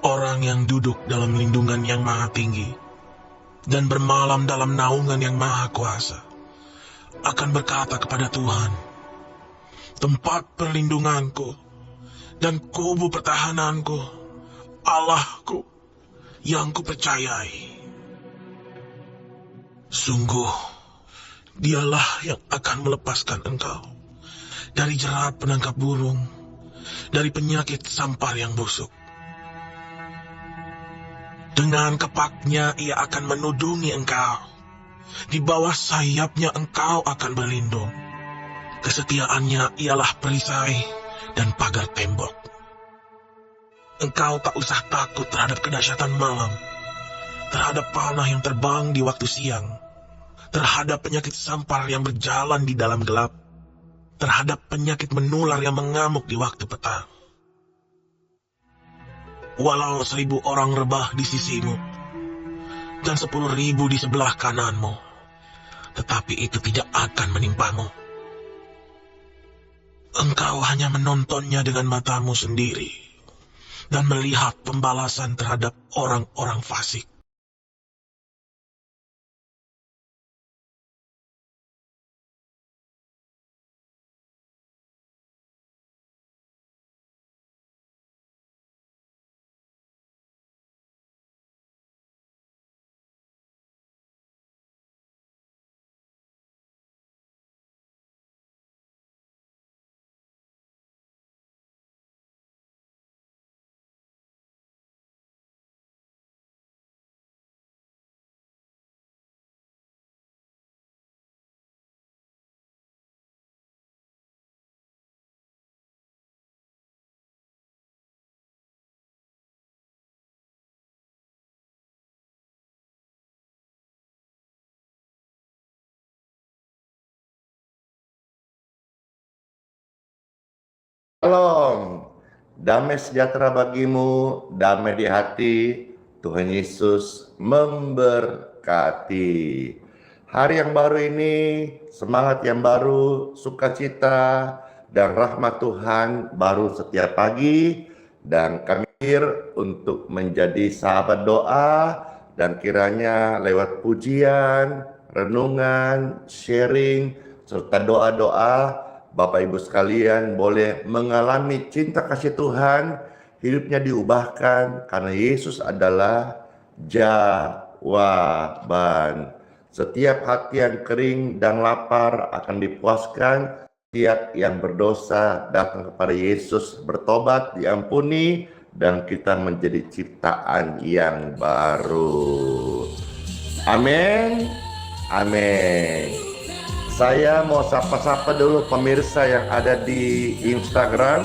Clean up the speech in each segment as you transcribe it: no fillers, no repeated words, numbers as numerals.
Orang yang duduk dalam lindungan yang maha tinggi dan bermalam dalam naungan yang maha kuasa akan berkata kepada Tuhan, tempat perlindunganku dan kubu pertahananku, Allahku yang kupercayai. Sungguh, dialah yang akan melepaskan engkau dari jerat penangkap burung, dari penyakit sampar yang busuk. Dengan kepaknya ia akan menudungi engkau. Di bawah sayapnya engkau akan berlindung. Kesetiaannya ialah perisai dan pagar tembok. Engkau tak usah takut terhadap kedahsyatan malam, terhadap panah yang terbang di waktu siang, terhadap penyakit sampar yang berjalan di dalam gelap, terhadap penyakit menular yang mengamuk di waktu petang. Walau 1000 orang rebah di sisimu, dan 10.000 di sebelah kananmu, tetapi itu tidak akan menimpamu. Engkau hanya menontonnya dengan matamu sendiri, dan melihat pembalasan terhadap orang-orang fasik. Shalom, damai sejahtera bagimu, damai di hati, Tuhan Yesus memberkati. Hari yang baru ini, semangat yang baru, sukacita, dan rahmat Tuhan baru setiap pagi. Dan kami hadir untuk menjadi sahabat doa, dan kiranya lewat pujian, renungan, sharing, serta doa-doa, Bapak Ibu sekalian boleh mengalami cinta kasih Tuhan, hidupnya diubahkan karena Yesus adalah jawaban. Setiap hati yang kering dan lapar akan dipuaskan. Setiap yang berdosa datang kepada Yesus, bertobat, diampuni, dan kita menjadi ciptaan yang baru. Amin. Amin. Saya mau sapa-sapa dulu pemirsa yang ada di Instagram,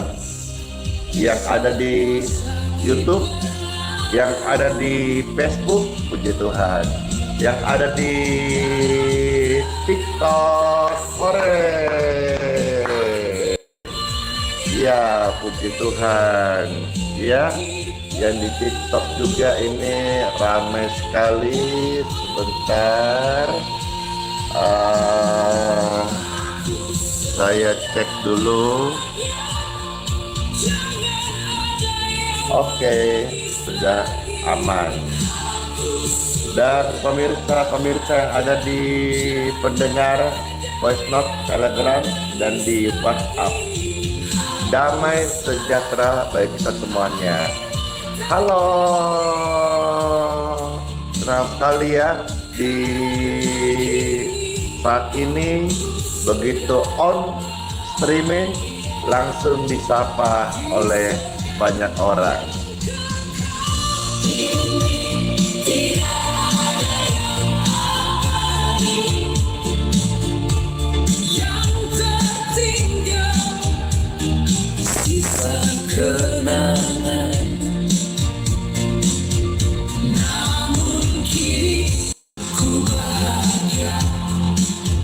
yang ada di YouTube, yang ada di Facebook, puji Tuhan, yang ada di TikTok, ya puji Tuhan, ya, yang di TikTok juga ini ramai sekali. Sebentar. Saya cek dulu. Oke, sudah aman. Dan pemirsa yang ada di pendengar voice note, Telegram, dan di WhatsApp, damai sejahtera bagi kita semuanya. Halo, senang sekali ya di saat ini begitu on streaming langsung disapa oleh banyak orang. Kenangan, namun kini ku bahagia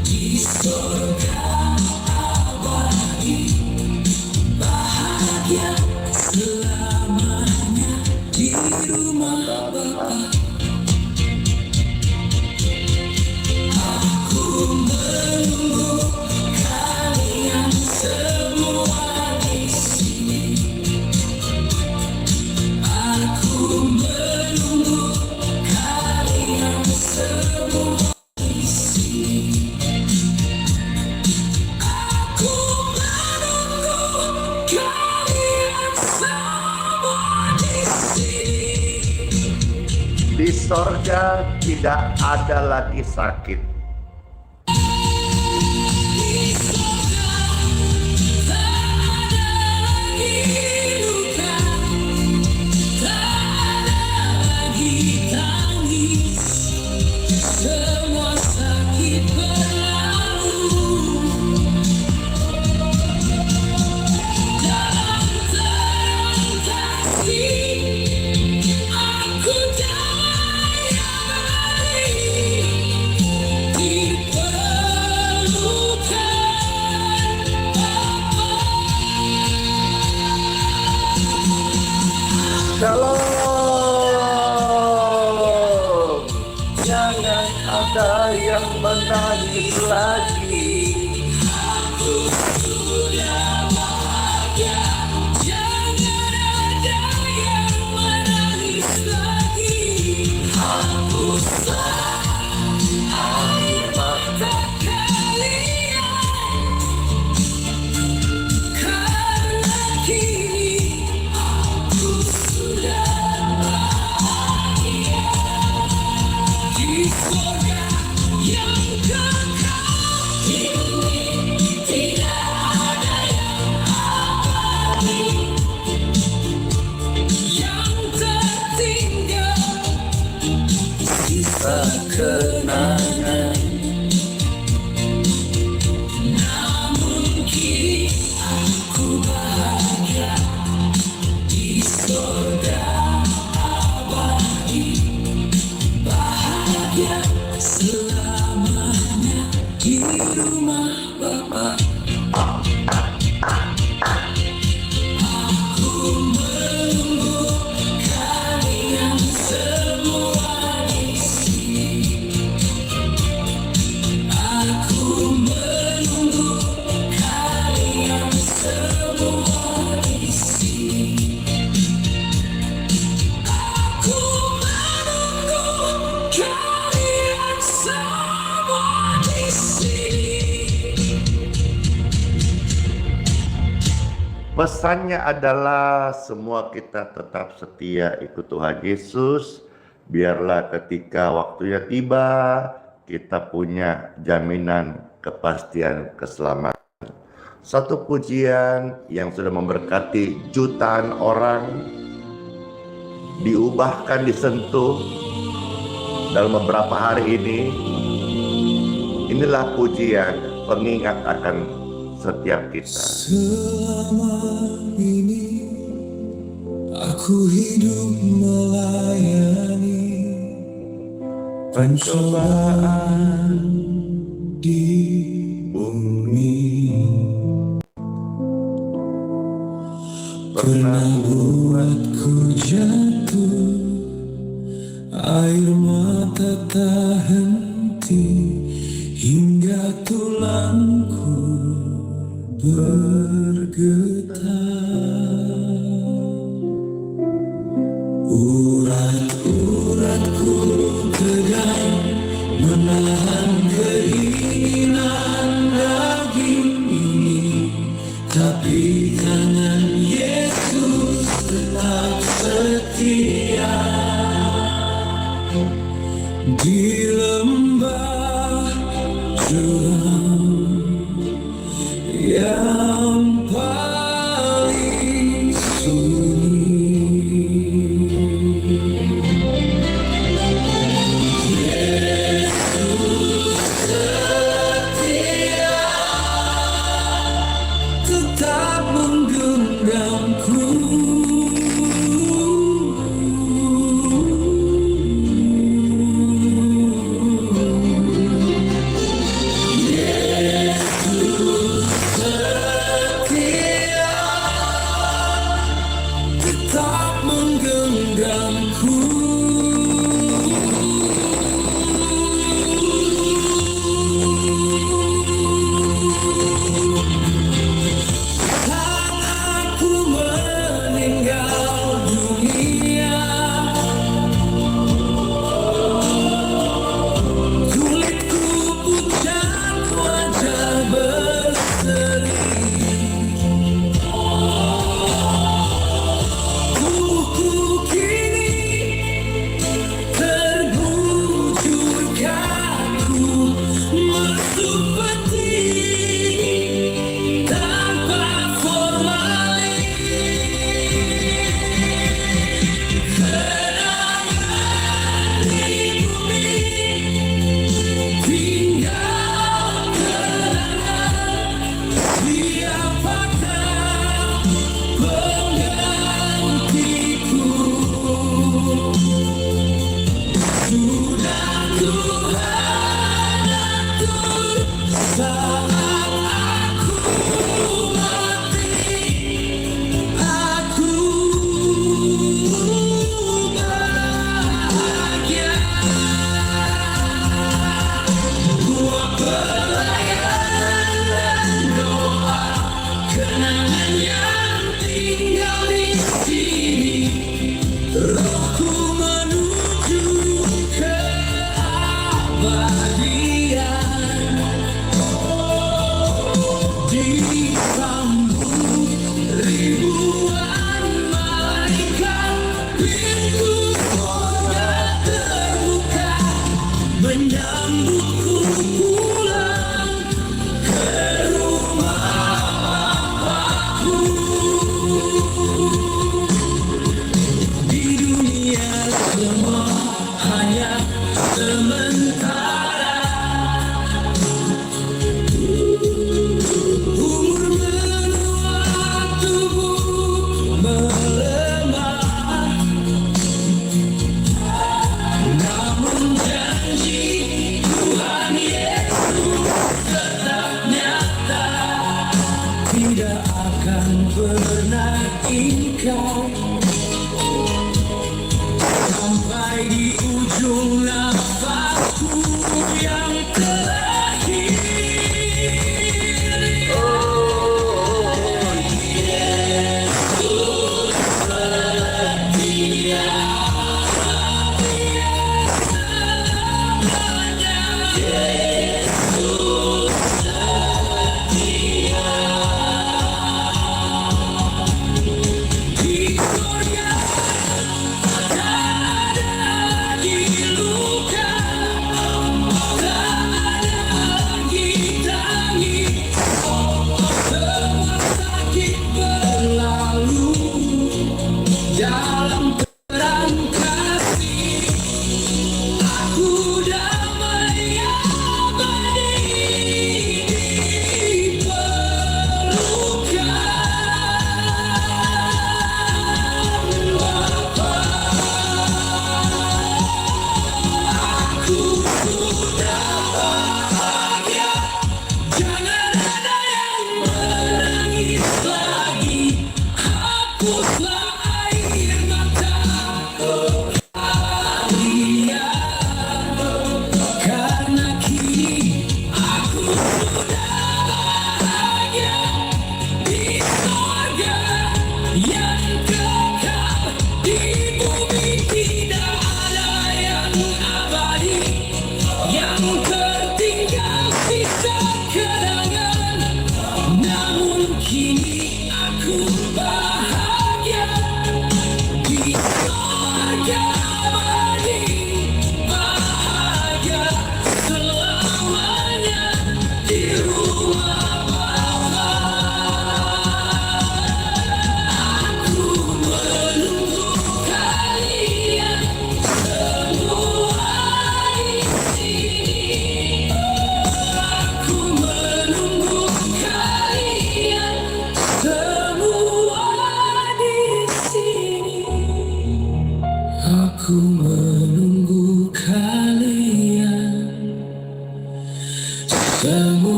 di surga abadi, bahagia selama Di sorga tidak ada lagi sakit. Shalom. Jangan ada yang menangis lagi. Aku sudah bahagia. Jangan ada yang menangis lagi. Aku air mata kalian. Karena kini aku sudah bahagia di surga yang kekal. Ini tidak ada yang abadi, yang tertinggal sisa kenangan. Namun kini aku bahagia di surga abadi, bahagia selamanya di rumah Bapa. Aku menunggu kalian semua di sini. Aku menunggu kalian semua di sini. Aku menunggu kalian semua di sini. Pesannya adalah semua kita tetap setia ikut Tuhan Yesus. Biarlah ketika waktunya tiba, kita punya jaminan kepastian keselamatan. Satu pujian yang sudah memberkati jutaan orang, diubahkan, disentuh dalam beberapa hari ini. Inilah pujian pengingat akan setiap kita. Selama ini aku hidup melayani pencobaan di bumi. Pernah buatku jatuh, air mata tak henti, hingga tulangku bergetar. Urat-uratku tegang menahan keinginan daging ini, tapi tangan Yesus tetap setia. Di lembah curam yang paling sunyi, Yesus setia, tetap menggenggamku. Yesus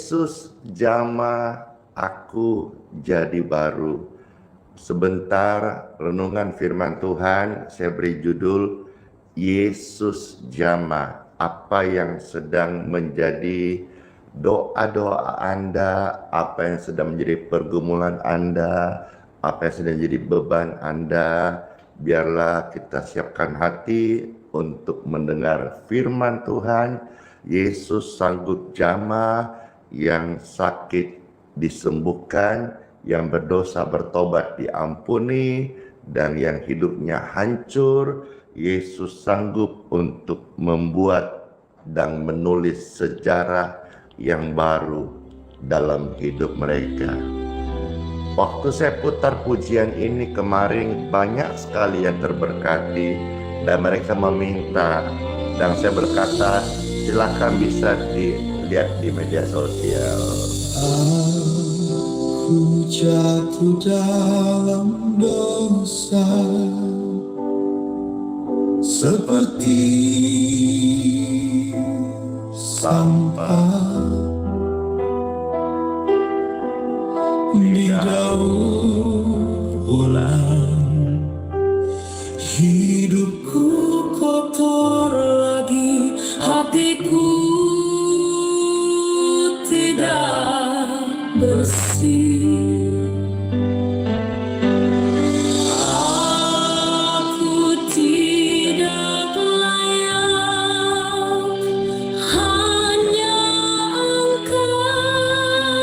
Yesus jamah aku jadi baru. Sebentar renungan firman Tuhan, saya beri judul Yesus jamah. Apa yang sedang menjadi doa-doa Anda, apa yang sedang menjadi pergumulan Anda, apa yang sedang menjadi beban Anda, biarlah kita siapkan hati untuk mendengar firman Tuhan. Yesus sanggup jamah, yang sakit disembuhkan, yang berdosa bertobat diampuni, dan yang hidupnya hancur, Yesus sanggup untuk membuat dan menulis sejarah yang baru dalam hidup mereka. Waktu saya putar pujian ini kemarin, banyak sekali yang terberkati dan mereka meminta, dan saya berkata silakan bisa di lihat di media sosial. Aku jatuh dalam dosa seperti sampah di daur ulang. Hidupku kotor lagi, hatiku tidak bersih. Aku tidak layak, hanya Engkau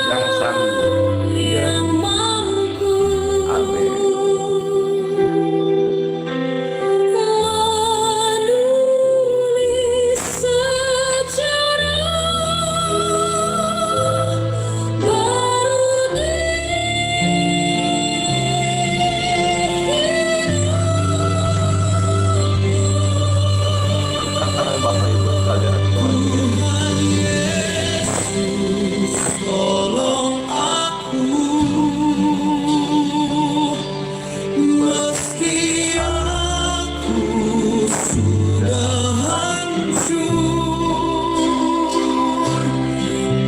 Yang sanggup. yang mampu Amin. menulis sejarah baru di Bapak Ibu sekalian, Tuhan Yesus, tolong aku meski aku sudah hancur.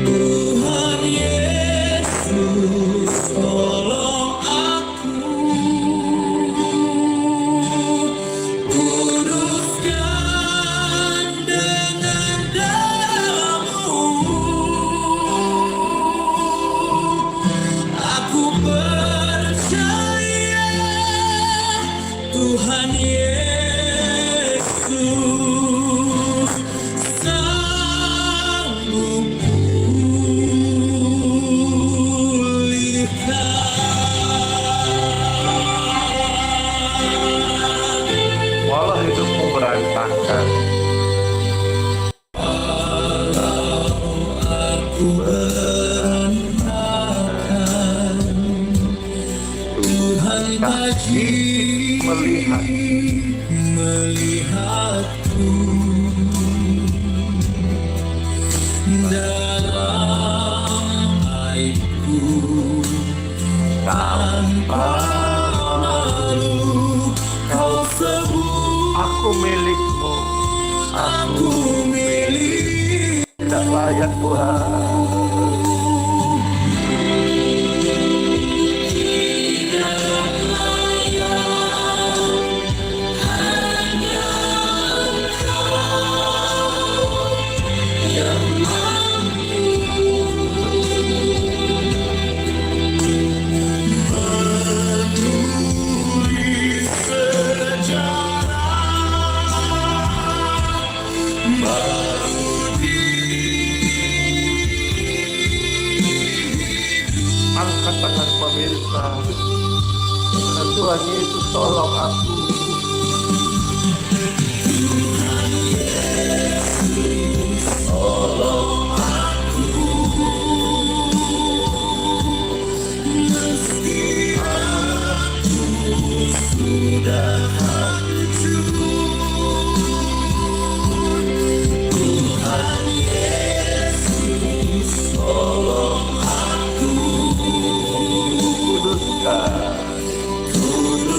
Tuhan Yesus, tolong aku kuduskan dengan darah-Mu. Aku percaya Tuhan Yesus sanggup pulihkan. walau hidupmu berantakan, Aku berantakan, Tuhan kaji melihatku dalam aibku tanpa malu. Kau sebut aku milikmu, aku milik. tidak layak Tuhan. Angkat tangan pemirsa, Tuhan Yesus tolong aku.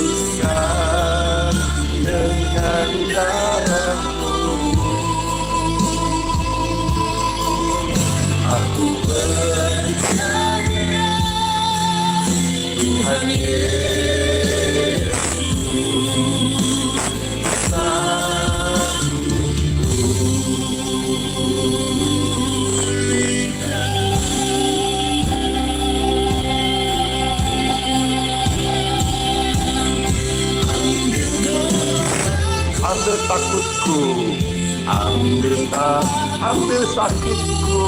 Kuduskan dengan darah-Mu. Aku percaya Tuhan Yesus ambil takutku, ambil sakitku,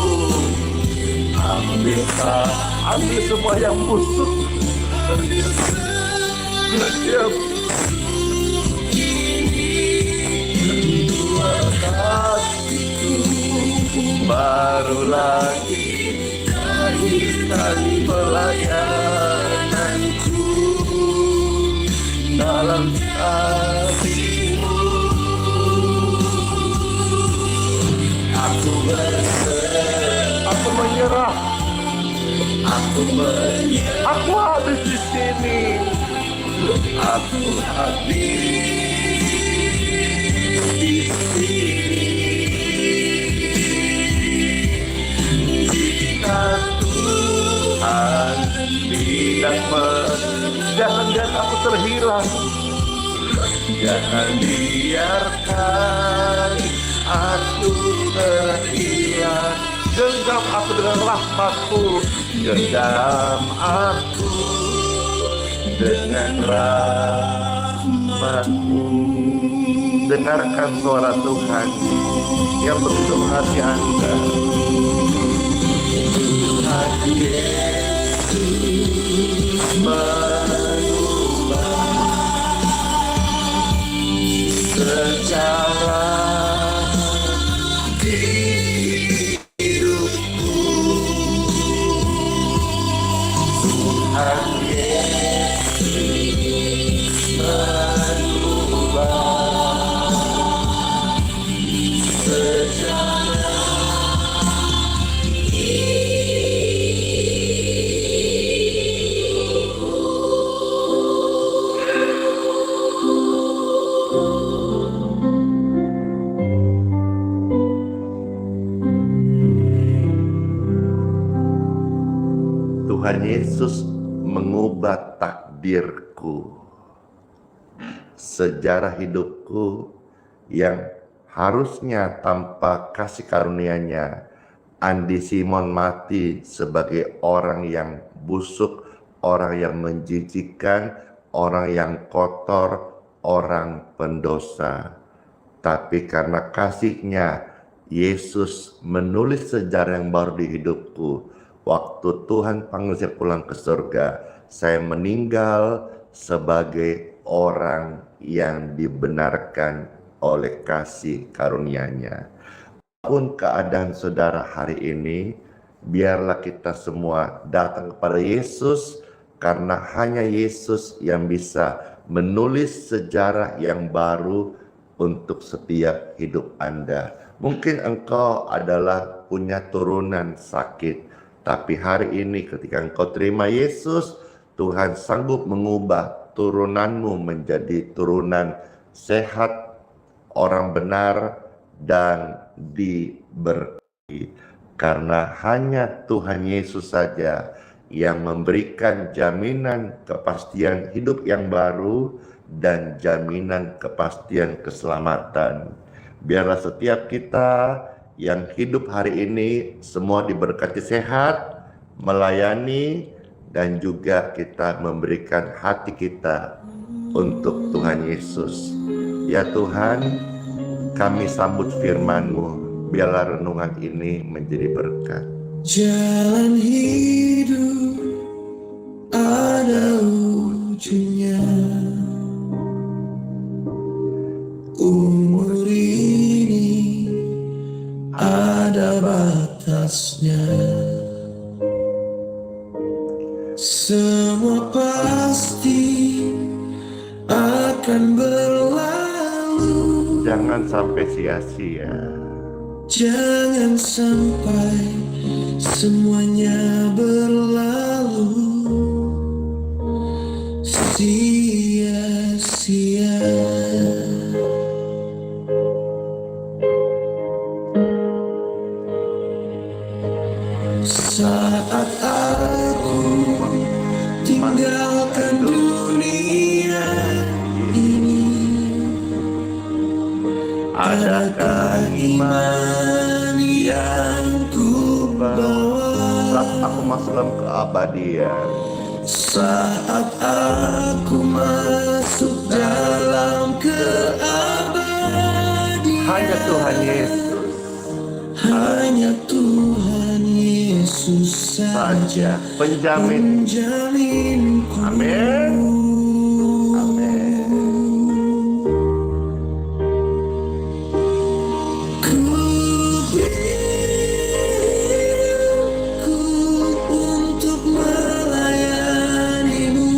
ambil semua yang busuk. Setiap baru lagi dari pelayananku dalam kasih-Mu. Aku berserah Aku habis di sini. Aku habis di sini. Jika Tuhan jangan biarkan aku terhilang. Jangan biarkan aku terhilang. Genggam aku dengan rahmat-Mu. Genggam aku dengan rahmat-Mu. Dengarkan suara Tuhan yang begitu mengasihi Anda. Tuhan Yesus mengubah sejarah hidupku. Tuhan Yesus mengubah sejarah. Tuhan Yesus mengubah takdirku, sejarah hidupku yang harusnya tanpa kasih karunia-Nya, Andi Simon mati sebagai orang yang busuk, orang yang menjijikkan, orang yang kotor, orang pendosa. Tapi karena kasih-Nya, Yesus menulis sejarah yang baru di hidupku. Waktu Tuhan panggil saya pulang ke surga, saya meninggal sebagai orang yang dibenarkan oleh kasih karunia-Nya. Apapun keadaan saudara hari ini, biarlah kita semua datang kepada Yesus, karena hanya Yesus yang bisa menulis sejarah yang baru untuk setiap hidup Anda. Mungkin engkau adalah punya turunan sakit, tapi hari ini ketika engkau terima Yesus, Tuhan sanggup mengubah turunanmu menjadi turunan sehat, orang benar, dan diberkati. Karena hanya Tuhan Yesus saja yang memberikan jaminan kepastian hidup yang baru dan jaminan kepastian keselamatan. Biarlah setiap kita yang hidup hari ini semua diberkati sehat, melayani, dan juga kita memberikan hati kita untuk Tuhan Yesus. Ya Tuhan, kami sambut firman-Mu, biarlah renungan ini menjadi berkat. Jalan hidup ada ujungnya. Umur ini ada batasnya. Semua pasti akan berlalu. Jangan sampai sia-sia. Jangan sampai semuanya berlalu sia-sia. Saat aku tinggalkan dunia ini, Adakah iman yang ku bawa saat aku masuk dalam keabadian? saat aku masuk dalam keabadian? Hanya Tuhan Yesus Hanya Tuhan Yesus saja penjamin. menjaminku. Amin. Amin. Ku beriku untuk melayanimu.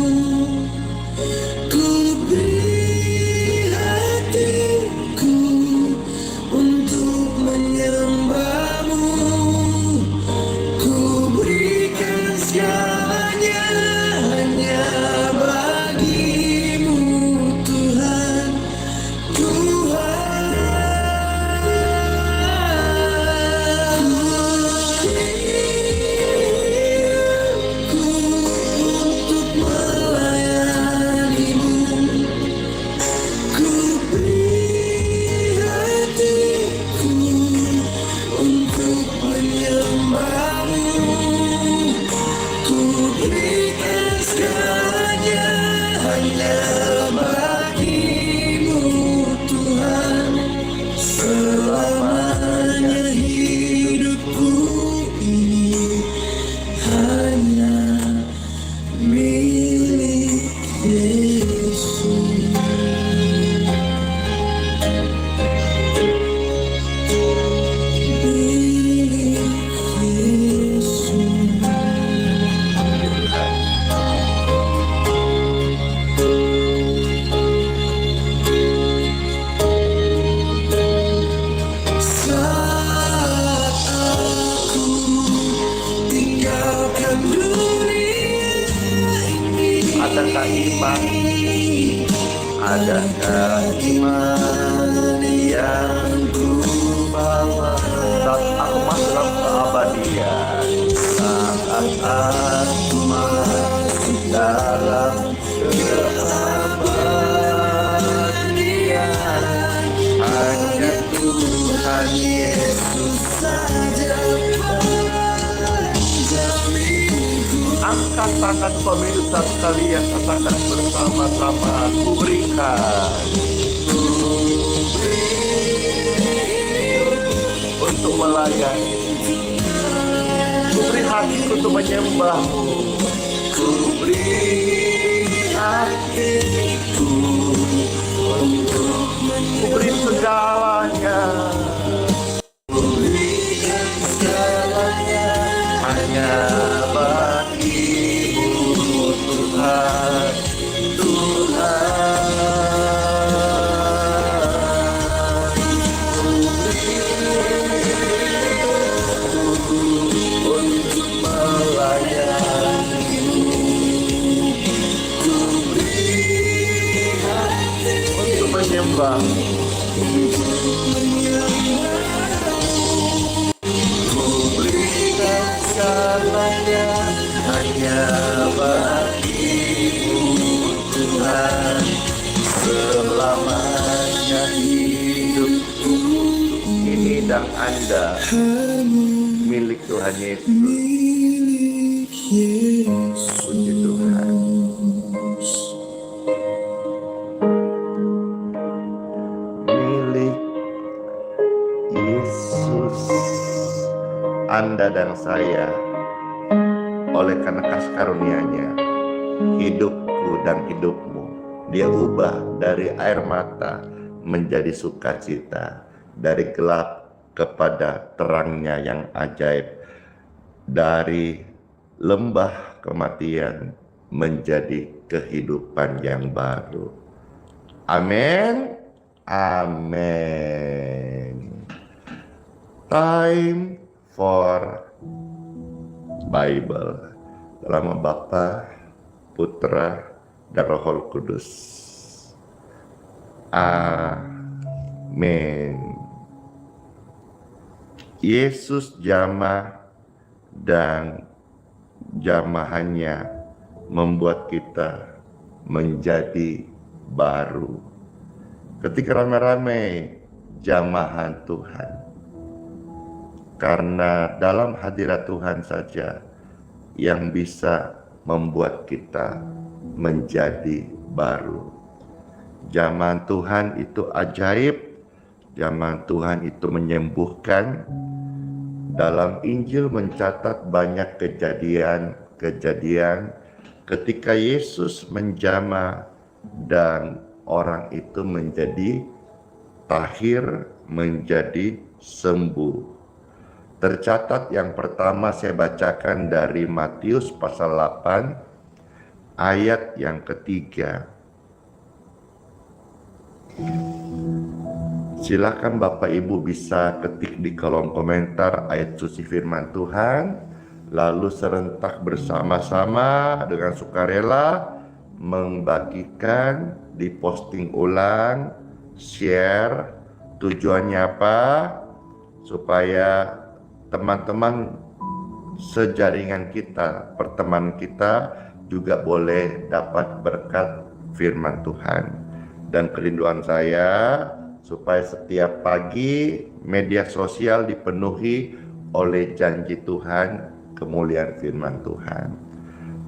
Ku beri hatiku untuk menyembahmu. Ku berikan segala Adakah iman? Adakah iman yang ku bawa saat aku masuk dalam keabadian? Saat aku masuk dalam keabadian, hanya Tuhan Yesus saja penjaminku. Angkat tangan pemirsa sekalian, katakan bersama-sama, ku berikan untuk melayani, ku beri hatiku untuk menyembahmu, ku beri hatiku untuk ku beri segalanya, ku berikan segalanya hanya bagimu Tuhan, Tuhan. Untuk melayani, ku beri hati untuk menyembah, ku berikan segalanya hanya bagimu Tuhan, selamanya hidupku ini dan Anda milik Tuhan Yesus. Puji Tuhan. Milik Yesus, Anda dan saya, oleh karena kasih karunia-Nya, hidupku dan hidupmu, Dia ubah dari air mata menjadi sukacita, dari gelap kepada terangnya yang ajaib, dari lembah kematian menjadi kehidupan yang baru. Amin. Amin. Time for Bible. Dalam nama Bapa, Putra, dan Roh Kudus. Amin. Yesus jamah dan jamahannya membuat kita menjadi baru. Ketika rame-rame jamahan Tuhan, karena dalam hadirat Tuhan saja yang bisa membuat kita menjadi baru. Jamahan Tuhan itu ajaib, jamahan Tuhan itu menyembuhkan. Dalam Injil mencatat banyak kejadian ketika Yesus menjamah dan orang itu menjadi tahir, menjadi sembuh. Tercatat yang pertama saya bacakan dari Matius pasal 8 ayat yang ketiga. Silakan Bapak Ibu bisa ketik di kolom komentar ayat suci firman Tuhan, lalu serentak bersama-sama dengan sukarela membagikan, diposting ulang, share. Tujuannya apa? Supaya teman-teman sejaringan kita, pertemanan kita juga boleh dapat berkat firman Tuhan. Dan kerinduan saya supaya setiap pagi media sosial dipenuhi oleh janji Tuhan, kemuliaan firman Tuhan.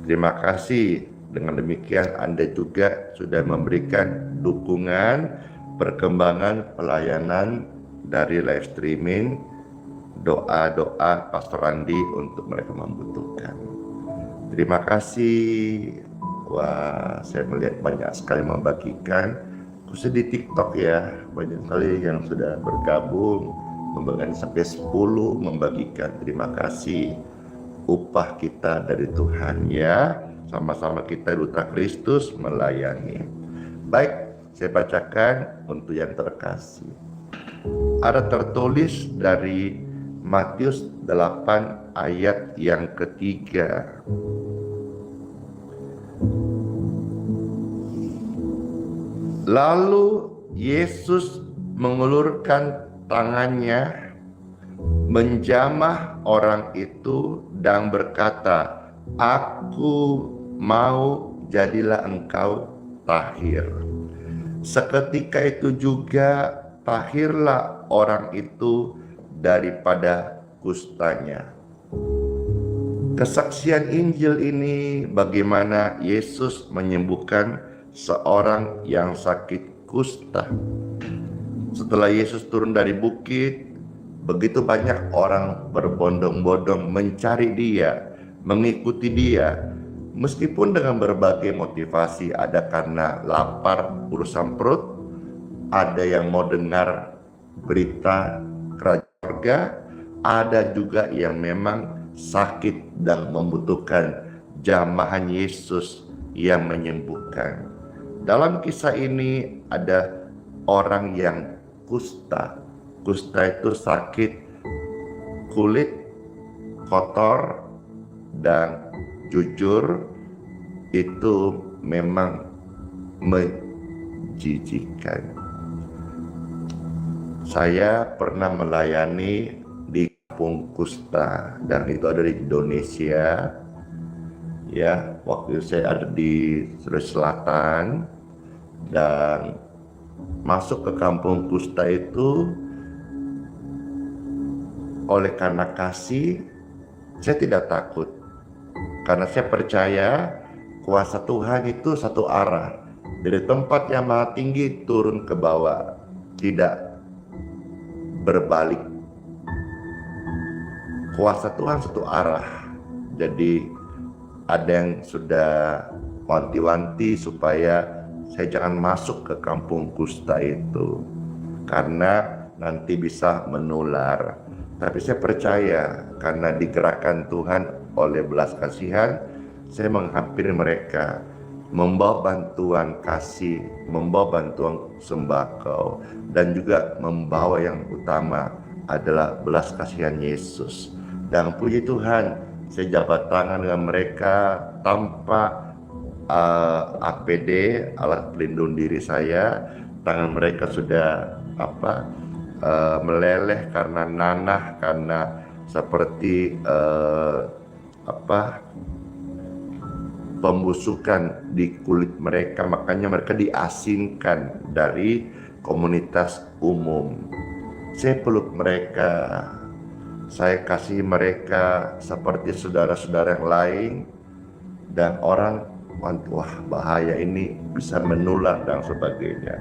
Terima kasih. Dengan demikian Anda juga sudah memberikan dukungan perkembangan pelayanan dari live streaming, doa-doa Pastor Andi untuk mereka membutuhkan. Terima kasih. Wah, saya melihat banyak sekali membagikan, khususnya di TikTok ya, banyak sekali yang sudah bergabung, membagikan sampai 10 membagikan. Terima kasih. Upah kita dari Tuhan ya, sama-sama kita duta Kristus melayani. Baik, saya bacakan untuk yang terkasih. Ada tertulis dari Matius 8 ayat yang ketiga. Lalu Yesus mengulurkan tangannya, menjamah orang itu dan berkata, "Aku mau, jadilah engkau tahir." Seketika itu juga tahirlah orang itu daripada kustanya. Kesaksian Injil ini bagaimana Yesus menyembuhkan seorang yang sakit kusta. Setelah Yesus turun dari bukit, begitu banyak orang berbondong-bondong mencari dia, mengikuti dia, meskipun dengan berbagai motivasi. Ada karena lapar, urusan perut, ada yang mau dengar berita kerajaan, ada juga yang memang sakit dan membutuhkan jamahan Yesus yang menyembuhkan. Dalam kisah ini ada orang yang kusta. Kusta itu sakit kulit, kotor, dan jujur itu memang menjijikan. Saya pernah melayani di kampung kusta dan itu ada di Indonesia. Ya, waktu itu saya ada di Sulawesi Selatan dan masuk ke kampung kusta itu oleh karena kasih, saya tidak takut. Karena saya percaya kuasa Tuhan itu satu arah. Dari tempat yang maha tinggi turun ke bawah, tidak berbalik. Kuasa Tuhan satu arah. Jadi ada yang sudah wanti-wanti supaya saya jangan masuk ke kampung kusta itu, karena nanti bisa menular. Tapi saya percaya karena digerakkan Tuhan oleh belas kasihan, saya menghampiri mereka, membawa bantuan kasih, membawa bantuan sembako, dan juga membawa yang utama adalah belas kasihan Yesus. Dan puji Tuhan, saya jabat tangan dengan mereka tanpa APD, alat pelindung diri saya. Tangan mereka sudah meleleh karena nanah, karena seperti pembusukan di kulit mereka, makanya mereka diasingkan dari komunitas umum. Saya peluk mereka, saya kasih mereka seperti saudara-saudara yang lain, dan orang, wah bahaya ini bisa menular dan sebagainya.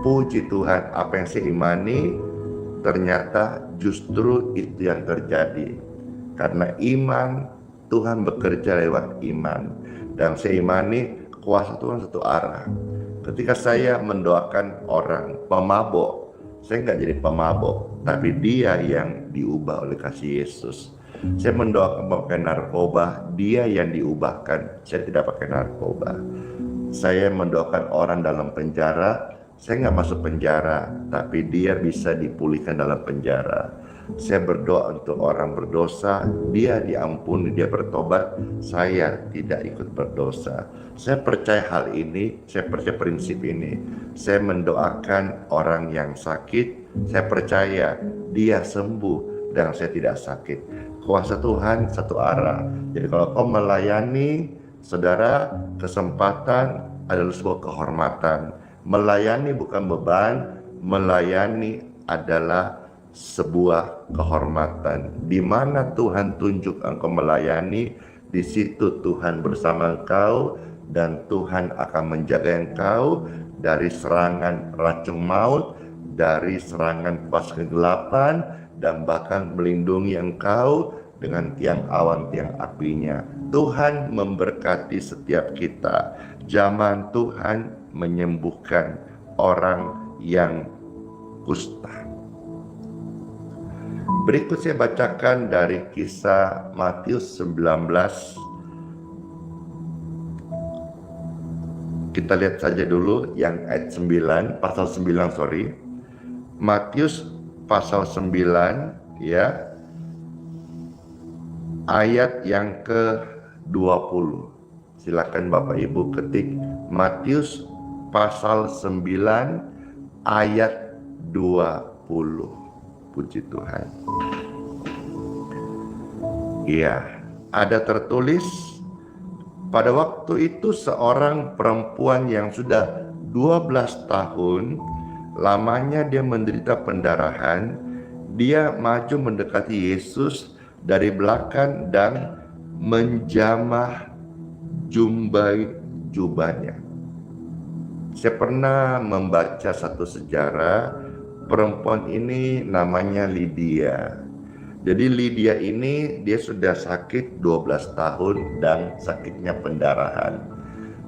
Puji Tuhan, apa yang saya imani ternyata justru itu yang terjadi. Karena iman, Tuhan bekerja lewat iman. Dan saya imani kuasa Tuhan satu arah. Ketika saya mendoakan orang pemabok, saya nggak jadi pemabok, tapi dia yang diubah oleh kasih Yesus. Saya mendoakan pemakai narkoba, dia yang diubahkan, saya tidak pakai narkoba. Saya mendoakan orang dalam penjara, saya nggak masuk penjara, tapi dia bisa dipulihkan dalam penjara. Saya berdoa untuk orang berdosa, dia diampuni, dia bertobat, saya tidak ikut berdosa. Saya percaya hal ini, saya percaya prinsip ini. Saya mendoakan orang yang sakit, saya percaya dia sembuh dan saya tidak sakit. Kuasa Tuhan satu arah. Jadi kalau kau melayani, saudara, kesempatan adalah sebuah kehormatan. Melayani bukan beban, melayani adalah sebuah kehormatan. Di mana Tuhan tunjuk engkau melayani, di situ Tuhan bersama engkau, dan Tuhan akan menjaga engkau dari serangan racun maut, dari serangan kuasa kegelapan, dan bahkan melindungi engkau dengan tiang awan, tiang apinya. Tuhan memberkati setiap kita. Zaman Tuhan menyembuhkan orang yang kusta. Berikut saya bacakan dari kisah Matius 19. Kita lihat saja dulu yang ayat 9, pasal 9 Matius pasal 9 ya, ayat yang ke-20. Silakan Bapak Ibu ketik Matius pasal 9 ayat 20. Puji Tuhan. Iya, ada tertulis, pada waktu itu seorang perempuan yang sudah 12 tahun lamanya dia menderita pendarahan, dia maju mendekati Yesus dari belakang dan menjamah jubahnya. Saya pernah membaca satu sejarah, perempuan ini namanya Lydia. Jadi Lydia ini dia sudah sakit 12 tahun dan sakitnya pendarahan.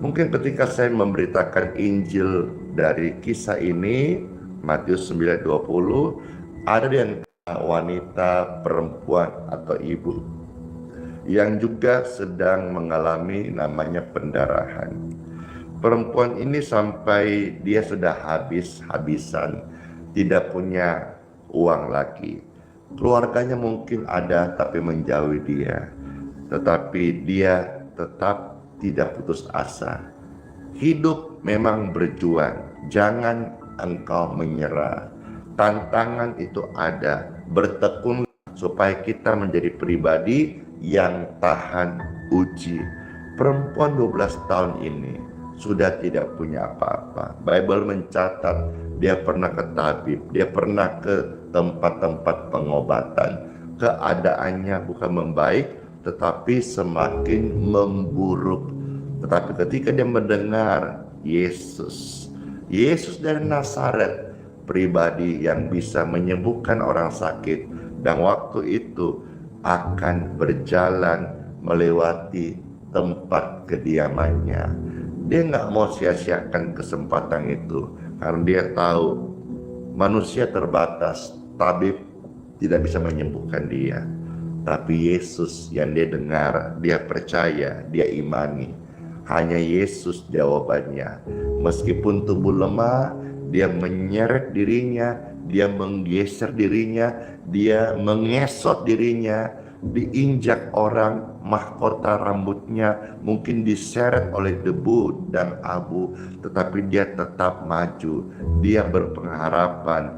Mungkin ketika saya memberitakan Injil dari kisah ini, Matius 9:20, ada yang wanita, perempuan atau ibu yang juga sedang mengalami namanya pendarahan. Perempuan ini sampai dia sudah habis-habisan, tidak punya uang lagi. Keluarganya mungkin ada tapi menjauhi dia, tetapi dia tetap tidak putus asa. Hidup memang berjuang, jangan engkau menyerah. Tantangan itu ada, bertekun supaya kita menjadi pribadi yang tahan uji. Perempuan 12 tahun ini sudah tidak punya apa-apa. Bible mencatat dia pernah ke tabib, dia pernah ke tempat-tempat pengobatan. Keadaannya bukan membaik, tetapi semakin memburuk. Tetapi ketika dia mendengar Yesus dari Nazaret, pribadi yang bisa menyembuhkan orang sakit, dan waktu itu akan berjalan melewati tempat kediamannya. Dia nggak mau sia-siakan kesempatan itu, karena dia tahu manusia terbatas, tabib tidak bisa menyembuhkan dia. Tapi Yesus yang dia dengar, dia percaya, dia imani. Hanya Yesus jawabannya. Meskipun tubuh lemah, dia menyeret dirinya, dia menggeser dirinya, dia mengesot dirinya, diinjak orang, mahkota rambutnya mungkin diseret oleh debu dan abu, tetapi dia tetap maju. Dia berpengharapan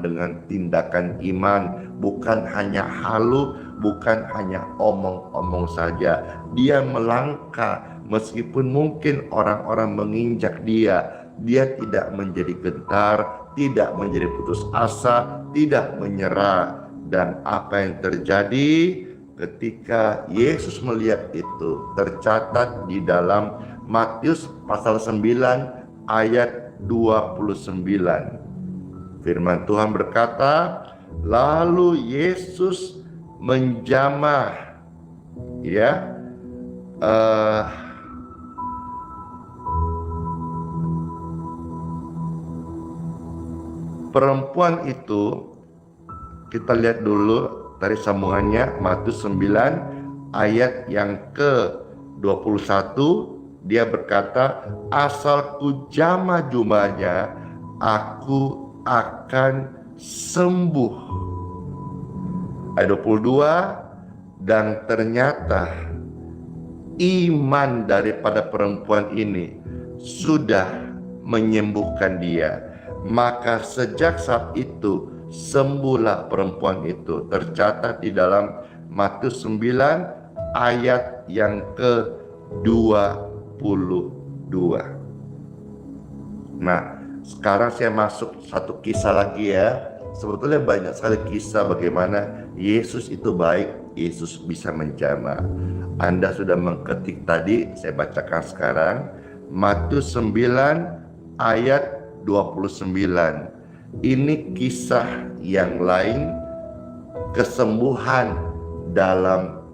dengan tindakan iman, bukan hanya halu, bukan hanya omong-omong saja. Dia melangkah meskipun mungkin orang-orang menginjak dia, dia tidak menjadi gentar, tidak menjadi putus asa, tidak menyerah. Dan apa yang terjadi ketika Yesus melihat itu tercatat di dalam Matius pasal 9 ayat 29. Firman Tuhan berkata, lalu Yesus menjamah perempuan itu. Kita lihat dulu dari sambungannya, Matius 9 ayat yang ke-21, dia berkata, asal ku jamah jubahnya, aku akan sembuh. Ayat 22, dan ternyata iman daripada perempuan ini sudah menyembuhkan dia. Maka sejak saat itu sembuhlah perempuan itu. Tercatat di dalam Matius 9 ayat yang ke-22. Nah, sekarang saya masuk satu kisah lagi ya. Sebetulnya banyak sekali kisah bagaimana Yesus itu baik, Yesus bisa menjamah. Anda sudah mengketik tadi, saya bacakan sekarang. Matius 9 ayat 29. Ini kisah yang lain, kesembuhan dalam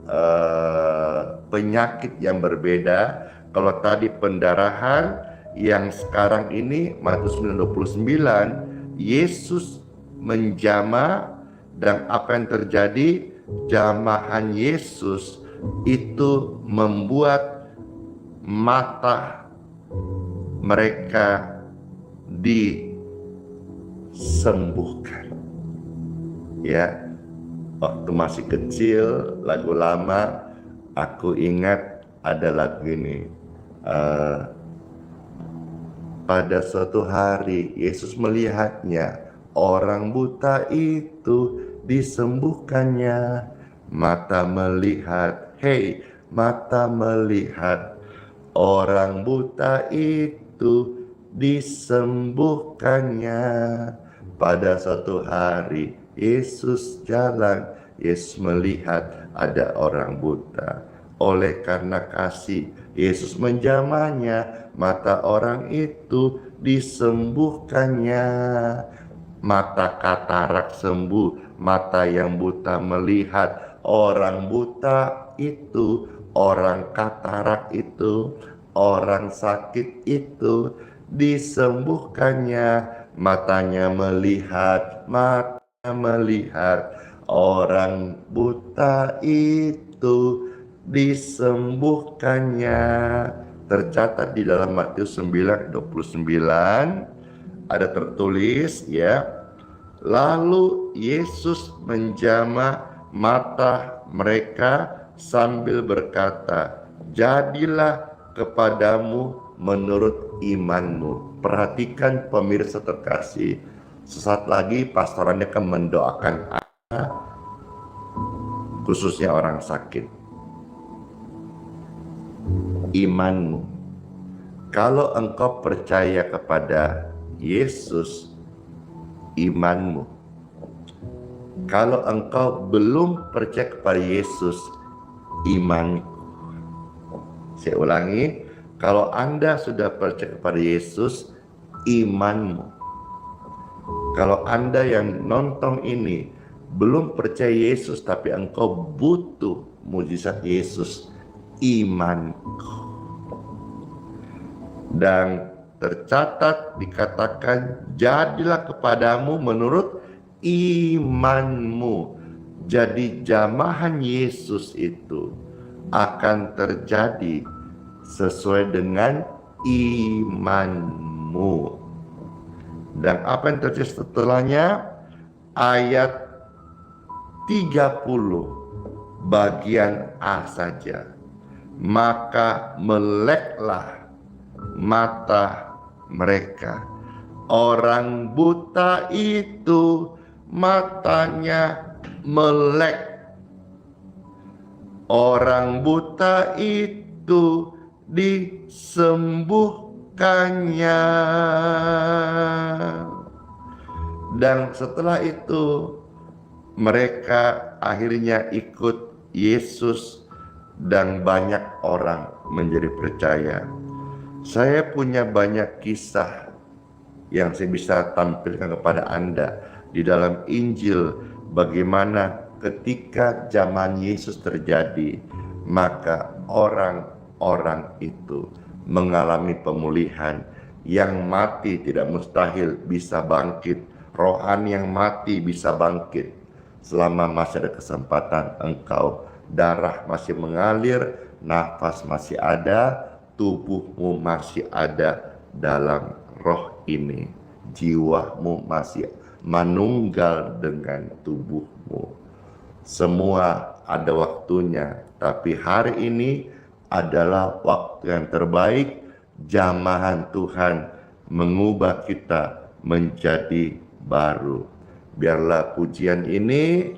penyakit yang berbeda. Kalau tadi pendarahan, yang sekarang ini Matius 9:29, Yesus menjamah, dan apa yang terjadi? Jamahan Yesus itu membuat mata mereka disembuhkan. Ya, Waktu masih kecil, lagu lama, aku ingat ada lagu ini. Pada suatu hari Yesus melihatnya, orang buta itu disembuhkannya. Mata melihat, hey, mata melihat, orang buta itu disembuhkannya. Pada suatu hari Yesus jalan, Yesus melihat ada orang buta. Oleh karena kasih, Yesus menjamahnya, mata orang itu disembuhkannya. Mata katarak sembuh, mata yang buta melihat. Orang buta itu, orang katarak itu, orang sakit itu disembuhkannya. Matanya melihat, mata melihat. Orang buta itu disembuhkannya. Tercatat di dalam Matius 9:29 ada tertulis ya. Lalu Yesus menjamah mata mereka sambil berkata, jadilah kepadamu menurut imanmu. Perhatikan pemirsa terkasih, sesaat lagi pastorannya akan mendoakan anak, khususnya orang sakit. Imanmu. Kalau engkau percaya kepada Yesus, imanmu. Kalau engkau belum percaya kepada Yesus, imanmu. Saya ulangi, kalau Anda sudah percaya kepada Yesus, imanmu. Kalau Anda yang nonton ini belum percaya Yesus tapi engkau butuh mujizat Yesus, imanku. Dan tercatat dikatakan jadilah kepadamu menurut imanmu. Jadi jamahan Yesus itu akan terjadi sesuai dengan imanmu. Dan apa yang terjadi setelahnya? Ayat 30 bagian A saja. Maka meleklah mata mereka. Orang buta itu matanya melek. Orang buta itu disembuhkannya. Dan setelah itu mereka akhirnya ikut Yesus dan banyak orang menjadi percaya. Saya punya banyak kisah yang saya bisa tampilkan kepada Anda di dalam Injil, bagaimana ketika zaman Yesus terjadi, maka orang-orang itu mengalami pemulihan. Yang mati tidak mustahil bisa bangkit, rohani yang mati bisa bangkit. Selama masih ada kesempatan engkau, darah masih mengalir, nafas masih ada, tubuhmu masih ada dalam roh ini, jiwamu masih manunggal dengan tubuhmu. Semua ada waktunya, tapi hari ini adalah waktu yang terbaik. Jamahan Tuhan mengubah kita menjadi baru. Biarlah pujian ini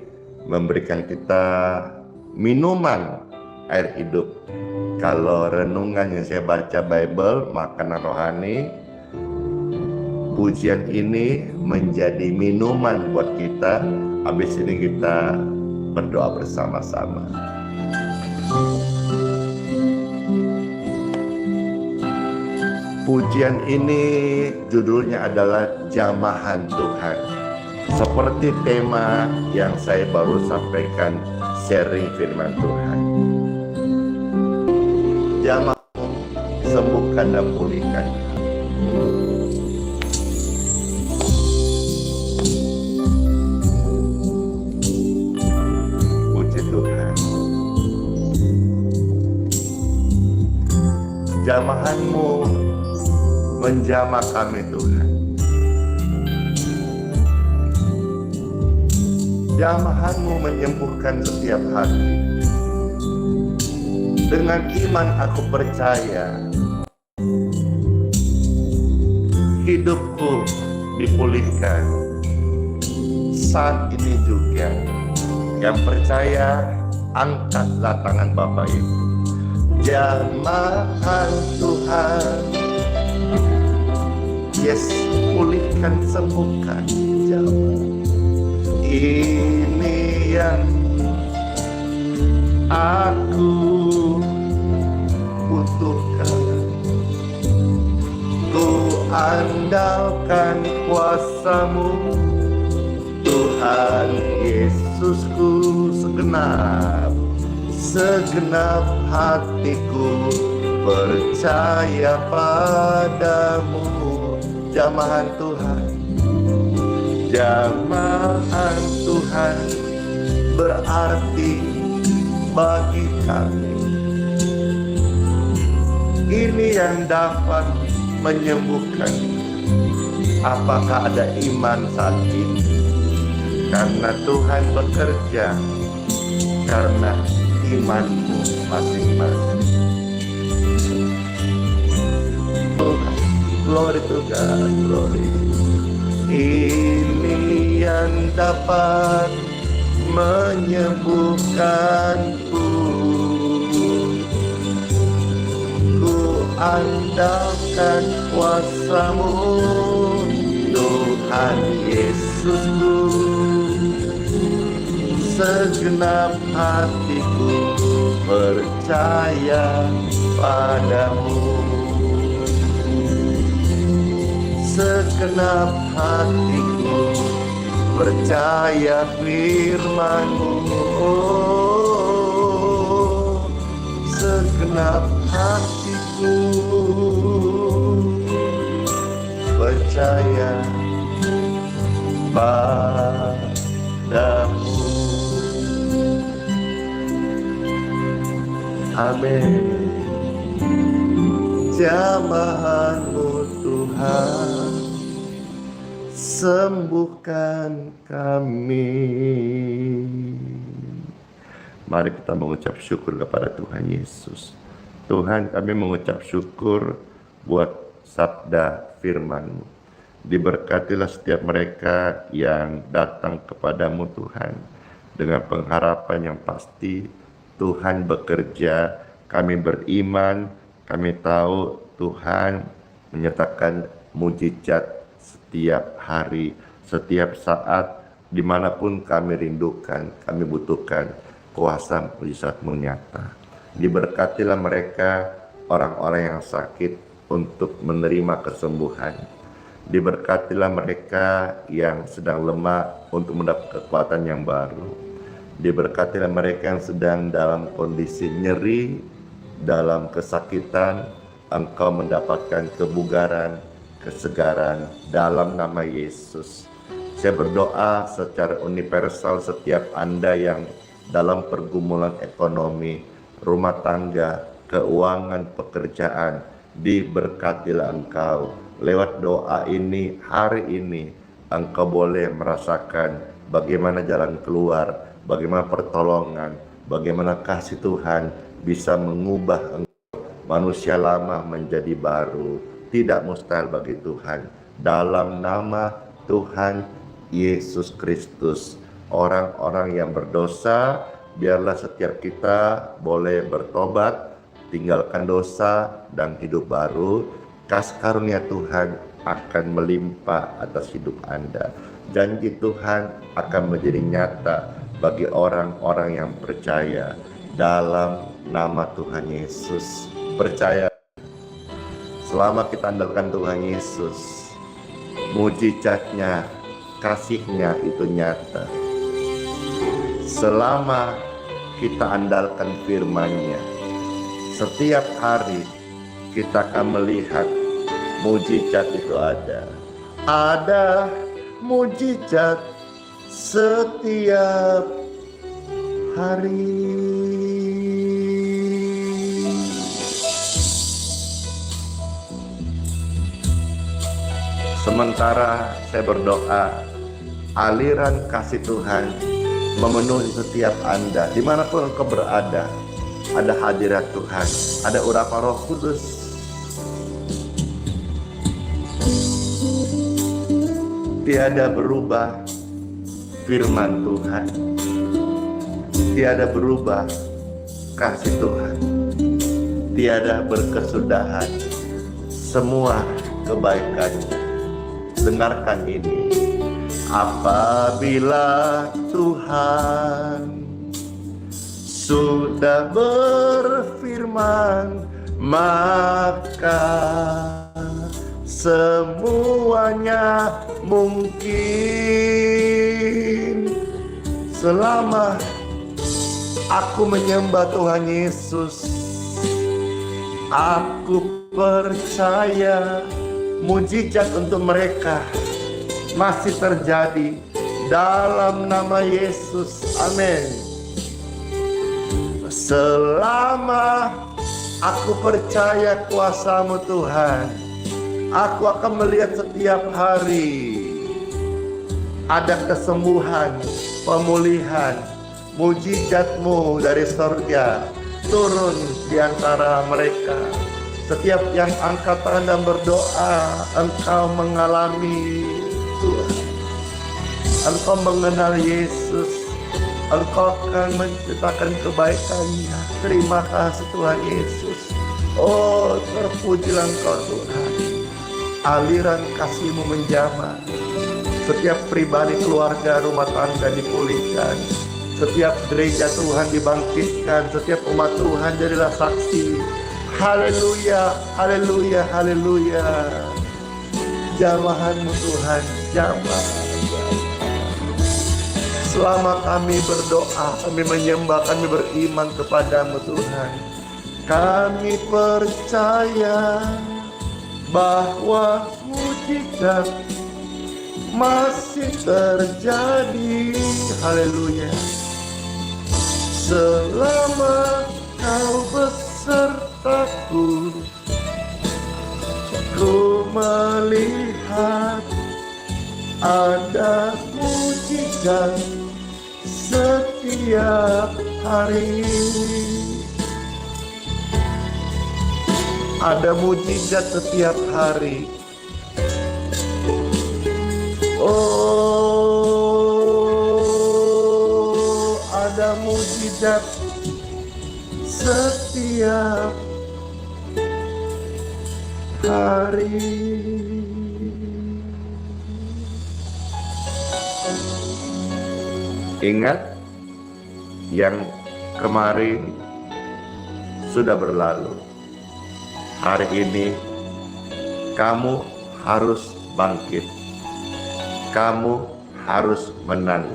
memberikan kita minuman air hidup. Kalau renungan yang saya baca Bible, makanan rohani, pujian ini menjadi minuman buat kita. Habis ini kita berdoa bersama-sama. Pujian ini judulnya adalah Jamahan Tuhan. Seperti tema yang saya baru sampaikan, sharing firman Tuhan. Jamahmu sembuhkan dan pulihkan. Puji Tuhan. Jamahanmu menjamah kami Tuhan. Jamahanmu menyembuhkan setiap hati. Dengan iman aku percaya hidupku dipulihkan. Saat ini juga yang percaya, angkatlah tangan Bapak Ibu. Jamahan Tuhan, yes, pulihkan, sembuhkan jamaah. Ini yang aku butuhkan. Ku andalkan kuasa-Mu, Tuhan Yesusku. Segenap hatiku percaya padamu. Jamahan Tuhan, jamahan Tuhan berarti bagi kami. Ini yang dapat menyembuhkan. Apakah ada iman saat ini? Karena Tuhan bekerja, karena imanmu masing-masing. Glory to God, glory. Ini yang dapat menyembuhkanku. Ku andalkan kuasa-Mu, Tuhan Yesusku. Segenap hatiku percaya padamu. Segenap hatiku percaya firman-Mu. Oh, segenap hatiku percaya padamu. Amin. Jamahan-Mu Tuhan, sembuhkan kami. Mari kita mengucap syukur kepada Tuhan Yesus. Tuhan, kami mengucap syukur buat sabda firman-Mu. Diberkatilah setiap mereka yang datang kepadamu Tuhan, dengan pengharapan yang pasti Tuhan bekerja. Kami beriman, kami tahu Tuhan menyertakan mujizat setiap hari, setiap saat, dimanapun kami rindukan, kami butuhkan kuasa mujizat-Mu nyata. Diberkatilah mereka, orang-orang yang sakit, untuk menerima kesembuhan. Diberkatilah mereka yang sedang lemah untuk mendapat kekuatan yang baru. Diberkatilah mereka yang sedang dalam kondisi nyeri, dalam kesakitan, Engkau mendapatkan kebugaran, kesegaran dalam nama Yesus. Saya berdoa secara universal setiap Anda yang dalam pergumulan ekonomi, rumah tangga, keuangan, pekerjaan, diberkatilah Engkau. Lewat doa ini, hari ini, Engkau boleh merasakan bagaimana jalan keluar, bagaimana pertolongan, bagaimana kasih Tuhan bisa mengubah manusia lama menjadi baru. Tidak mustahil bagi Tuhan. Dalam nama Tuhan Yesus Kristus, orang-orang yang berdosa, biarlah setiap kita boleh bertobat, tinggalkan dosa dan hidup baru. Kasih karunia Tuhan akan melimpah atas hidup Anda. Janji Tuhan akan menjadi nyata bagi orang-orang yang percaya. Dalam nama Tuhan Yesus, percaya. Selama kita andalkan Tuhan Yesus, mujizatnya, kasihnya itu nyata. Selama kita andalkan firman-Nya, setiap hari kita akan melihat mujizat itu ada. Ada mujizat setiap hari. Sementara saya berdoa, aliran kasih Tuhan memenuhi setiap Anda. Dimanapun engkau berada, ada hadirat Tuhan, ada urapan Roh Kudus. Tiada berubah firman Tuhan, tiada berubah kasih Tuhan, tiada berkesudahan semua kebaikannya. Dengarkan ini. Apabila Tuhan sudah berfirman, maka semuanya mungkin. Selama aku menyembah Tuhan Yesus, aku percaya mujizat untuk mereka masih terjadi dalam nama Yesus. Amin. Selama aku percaya kuasa-Mu Tuhan, aku akan melihat setiap hari ada kesembuhan, pemulihan, mujizat-Mu dari surga turun di antara mereka. Setiap yang angkat tangan dan berdoa, engkau mengalami Tuhan. Engkau mengenal Yesus, engkau akan menceritakan kebaikannya. Terima kasih Tuhan Yesus. Oh, terpujilah Engkau Tuhan. Aliran kasih-Mu menjamah. Setiap pribadi, keluarga, rumah tangga dipulihkan. Setiap gereja Tuhan dibangkitkan. Setiap umat Tuhan jadilah saksi. Haleluya, haleluya, haleluya. Jamahan-Mu Tuhan, jamah. Selama kami berdoa, kami menyembah, kami beriman kepada-Mu Tuhan, kami percaya bahwa mujizat masih terjadi. Haleluya. Selama Kau besertaku, ku melihat ada mujizat setiap hari. Ada mujizat setiap hari. Oh, ada mujizat setiap hari. Ingat, yang kemarin sudah berlalu. Hari ini kamu harus bangkit. Kamu harus menang.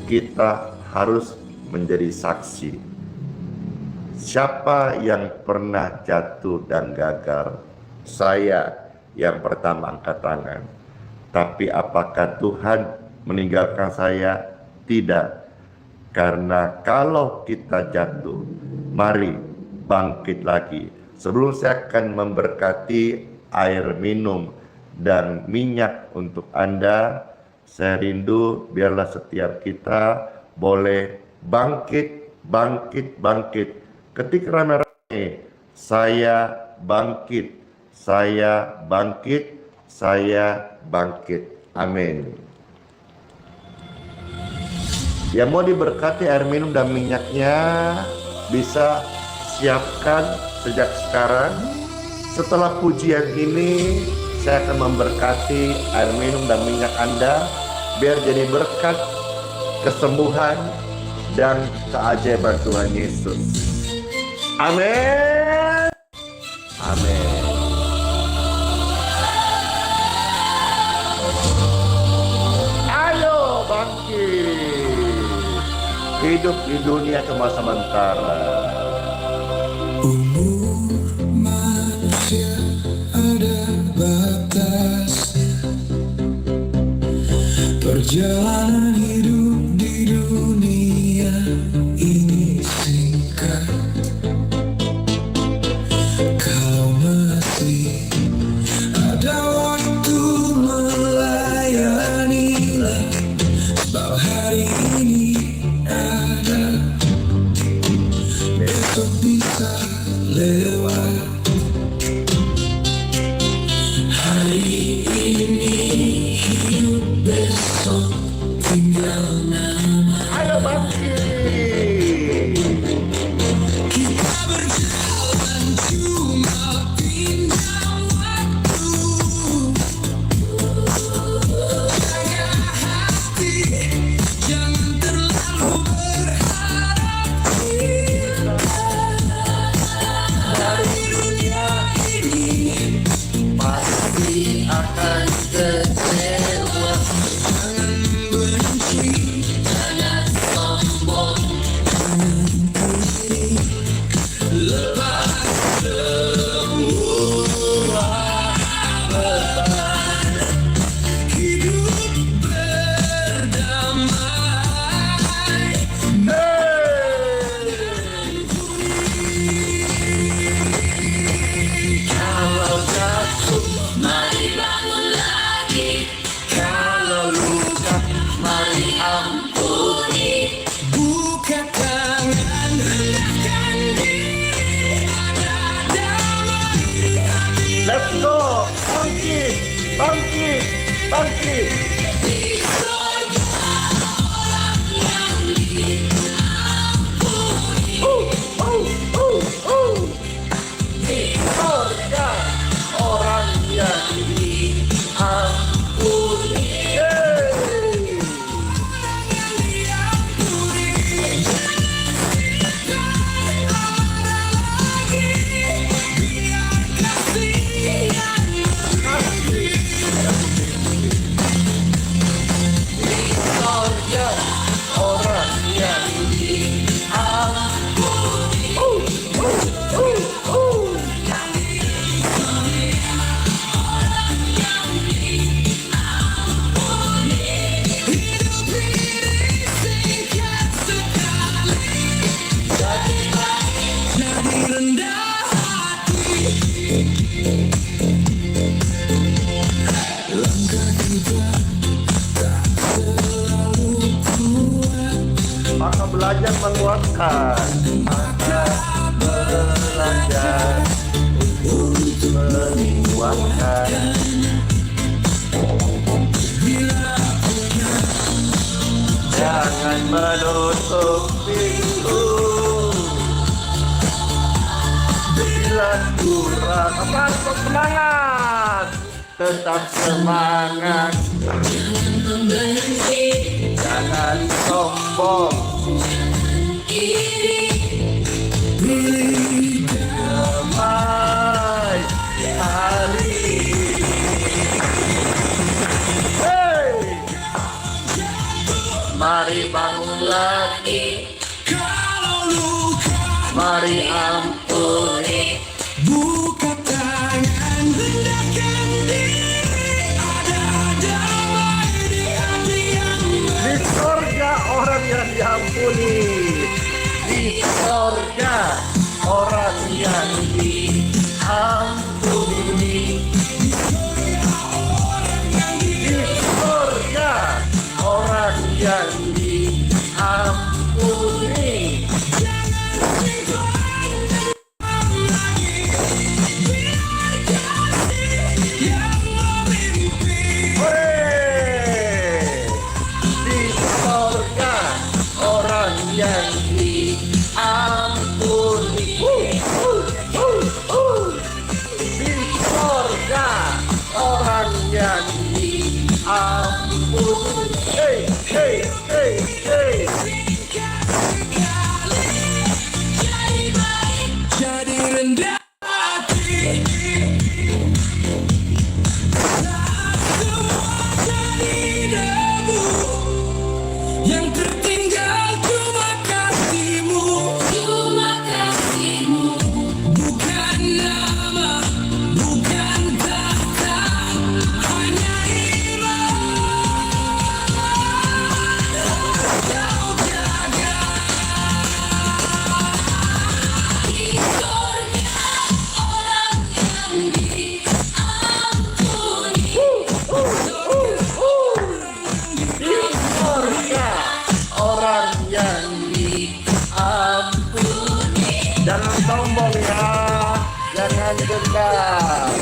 Kita harus menjadi saksi. Siapa yang pernah jatuh dan gagal? Saya yang pertama angkat tangan. Tapi apakah Tuhan meninggalkan saya? Tidak. Karena kalau kita jatuh, mari bangkit lagi. Sebelum saya akan memberkati air minum dan minyak untuk Anda, saya rindu biarlah setiap kita boleh bangkit, bangkit, bangkit. Ketik rame-rame, saya bangkit, saya bangkit, saya bangkit. Amin. Yang mau diberkati air minum dan minyaknya bisa siapkan sejak sekarang. Setelah pujian ini, saya akan memberkati air minum dan minyak Anda biar jadi berkat, kesembuhan, dan keajaiban Tuhan Yesus. Amin. Amin. Ayo bangkit. Hidup di dunia cuma sementara. Umur manusia ada batasnya. Perjalanan hidup di dunia ini singkat. Kau masih ada waktu melayani, sebab hari ini besok bisa lewat. Hari ini hidup, besok tinggal nama. Ayo bangkit. Kita berjalan cuma pindah waktu. Jaga hati, jangan terlalu berharap. Dari dunia ini Pasti akan kecewa. jangan benci, jangan sombong, jangan iri. Lepas semua beban, hidup berdamai. Kalau jatuh, mari bangun lagi. Kalau luka, mari ampuni. Buka tangan, rendahkan diri. Ada damai di hati. Let's go. Bangkit. Bangkit. Bangkit. Di sorga orang yang diampuni. Di sorga orang yang diampuni. Sorga orang yang Jadi rendah hati. Langkah kita tak selalu kuat. maka belajar menguatkan. Maka belajar untuk menguatkan. Jangan menutup pintu. Bila kurang apa semangat, tetap semangat. Jangan sombong. Damai hari ini. Hey! Mari bangun lagi. Kalau luka, Mari ampuni. buka tangan, rendahkan diri. Ada damai di hati yang Di sorga orang yang diampuni. Di sorga orang yang diampuni. Di sorga orang yang diampuni. Hei! Di sorga orang yang diampuni. Di sorga orang yang diampuni. Hey, hey, hey, hey. jadi rendah hati. Saat semua jadi debu, yang tertinggal cuma kasihmu. Bukan nama, bukan tahta, hanya iman. Kau Jangan sombong ya, jangan dendam.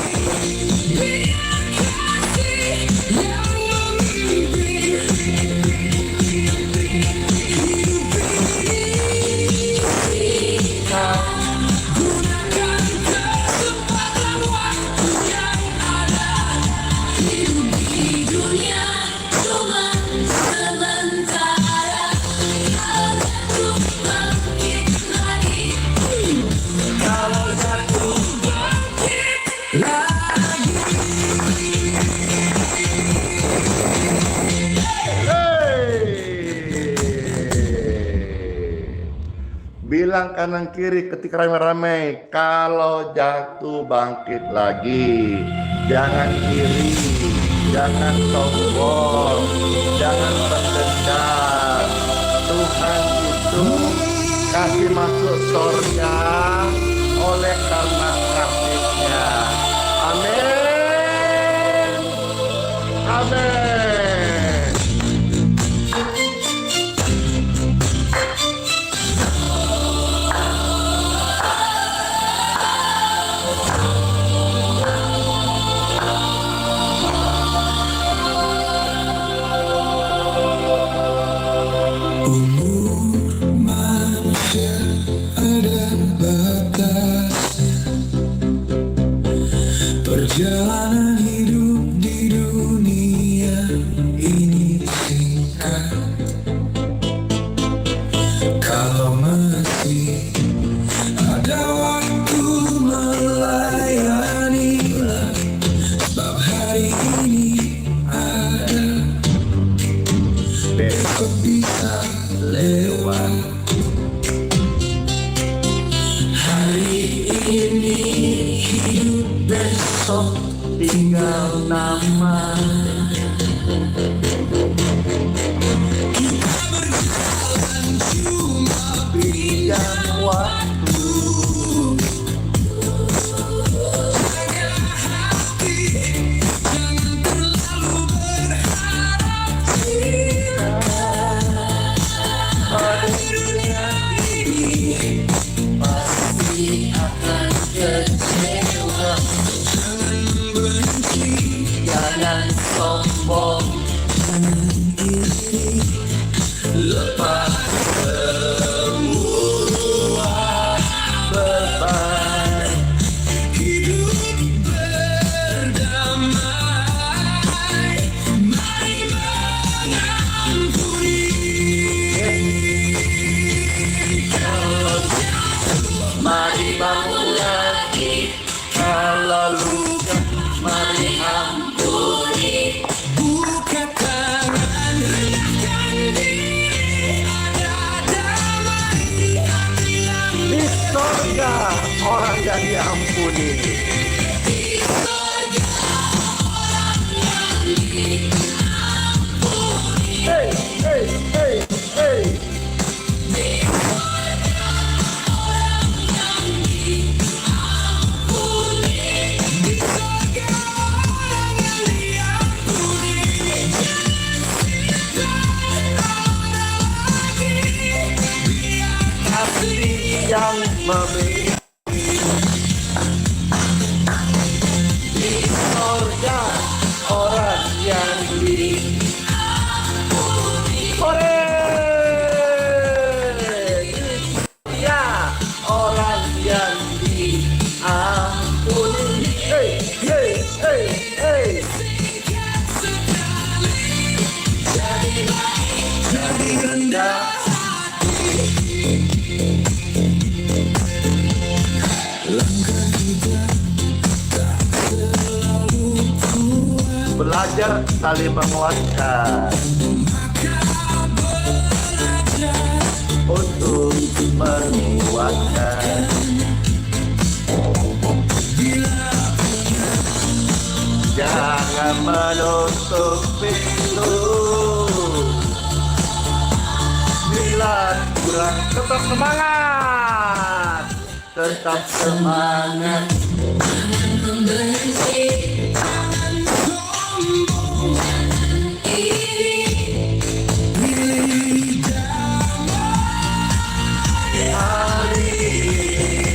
Bilang kanan kiri ketika ramai-ramai, kalau jatuh bangkit lagi. Jangan iri, jangan sombong, jangan berdendam. Tuhan itu kasih masuk surga oleh karena kasih-Nya. Amin. Amin. Perjalanan hidup di dunia ini singkat. Kalau masih ada waktu melayani, sebab hari ini ada, besok bisa lewat. Hari ini hidup, besok tinggal nama. Kita berjalan cuma pinjam waktu. Jaga hati, jangan terlalu berharap pada dunia ini pasti akan kecewa. Jangan sombong, jangan iri, lepas semua beban. Hidup berdamai, mari mengampuni. Kalau jatuh, mari bangun lagi. Kalau luka, mari ampuni. Buka tangan, rendahkan diri, ada damai di hati yang Di surga orang yang diampuni. di surga orang yang diampuni. Hey, hey, hey, hey. Di surga orang yang diampuni. Di surga orang yang diampuni. Kasih yang memiliki. Di surga orang yang diampuni. Hore! Ya, orang yang diampuni. Hey, hey, hey, hey. Jadi rendah langkah kita tak selalu kuat. Belajar saling menguatkan untuk menguatkan. Jangan menutup pintu bila kurang. Tetap semangat, tetap semangat. Jangan membenci, jangan sombong, jangan iri. Pilih damai hari ini.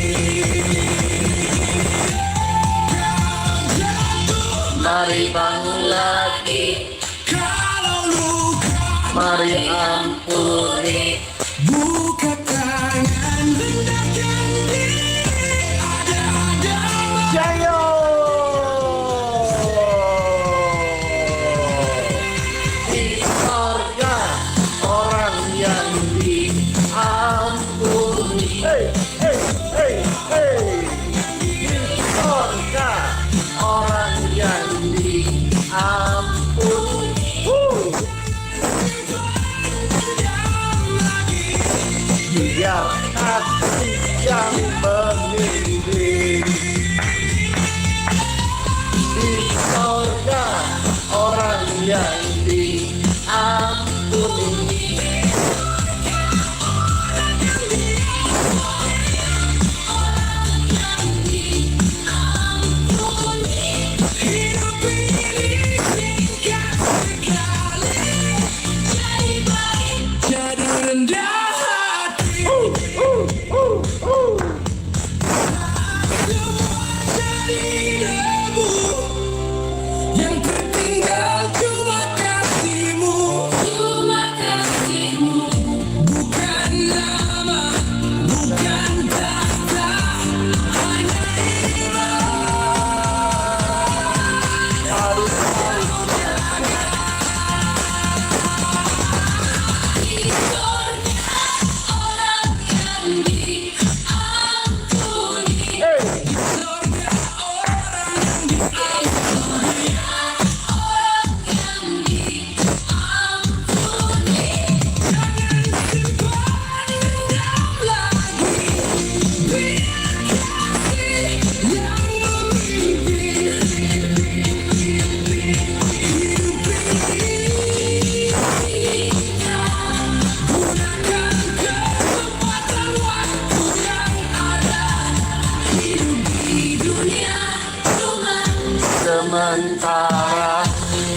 sementara.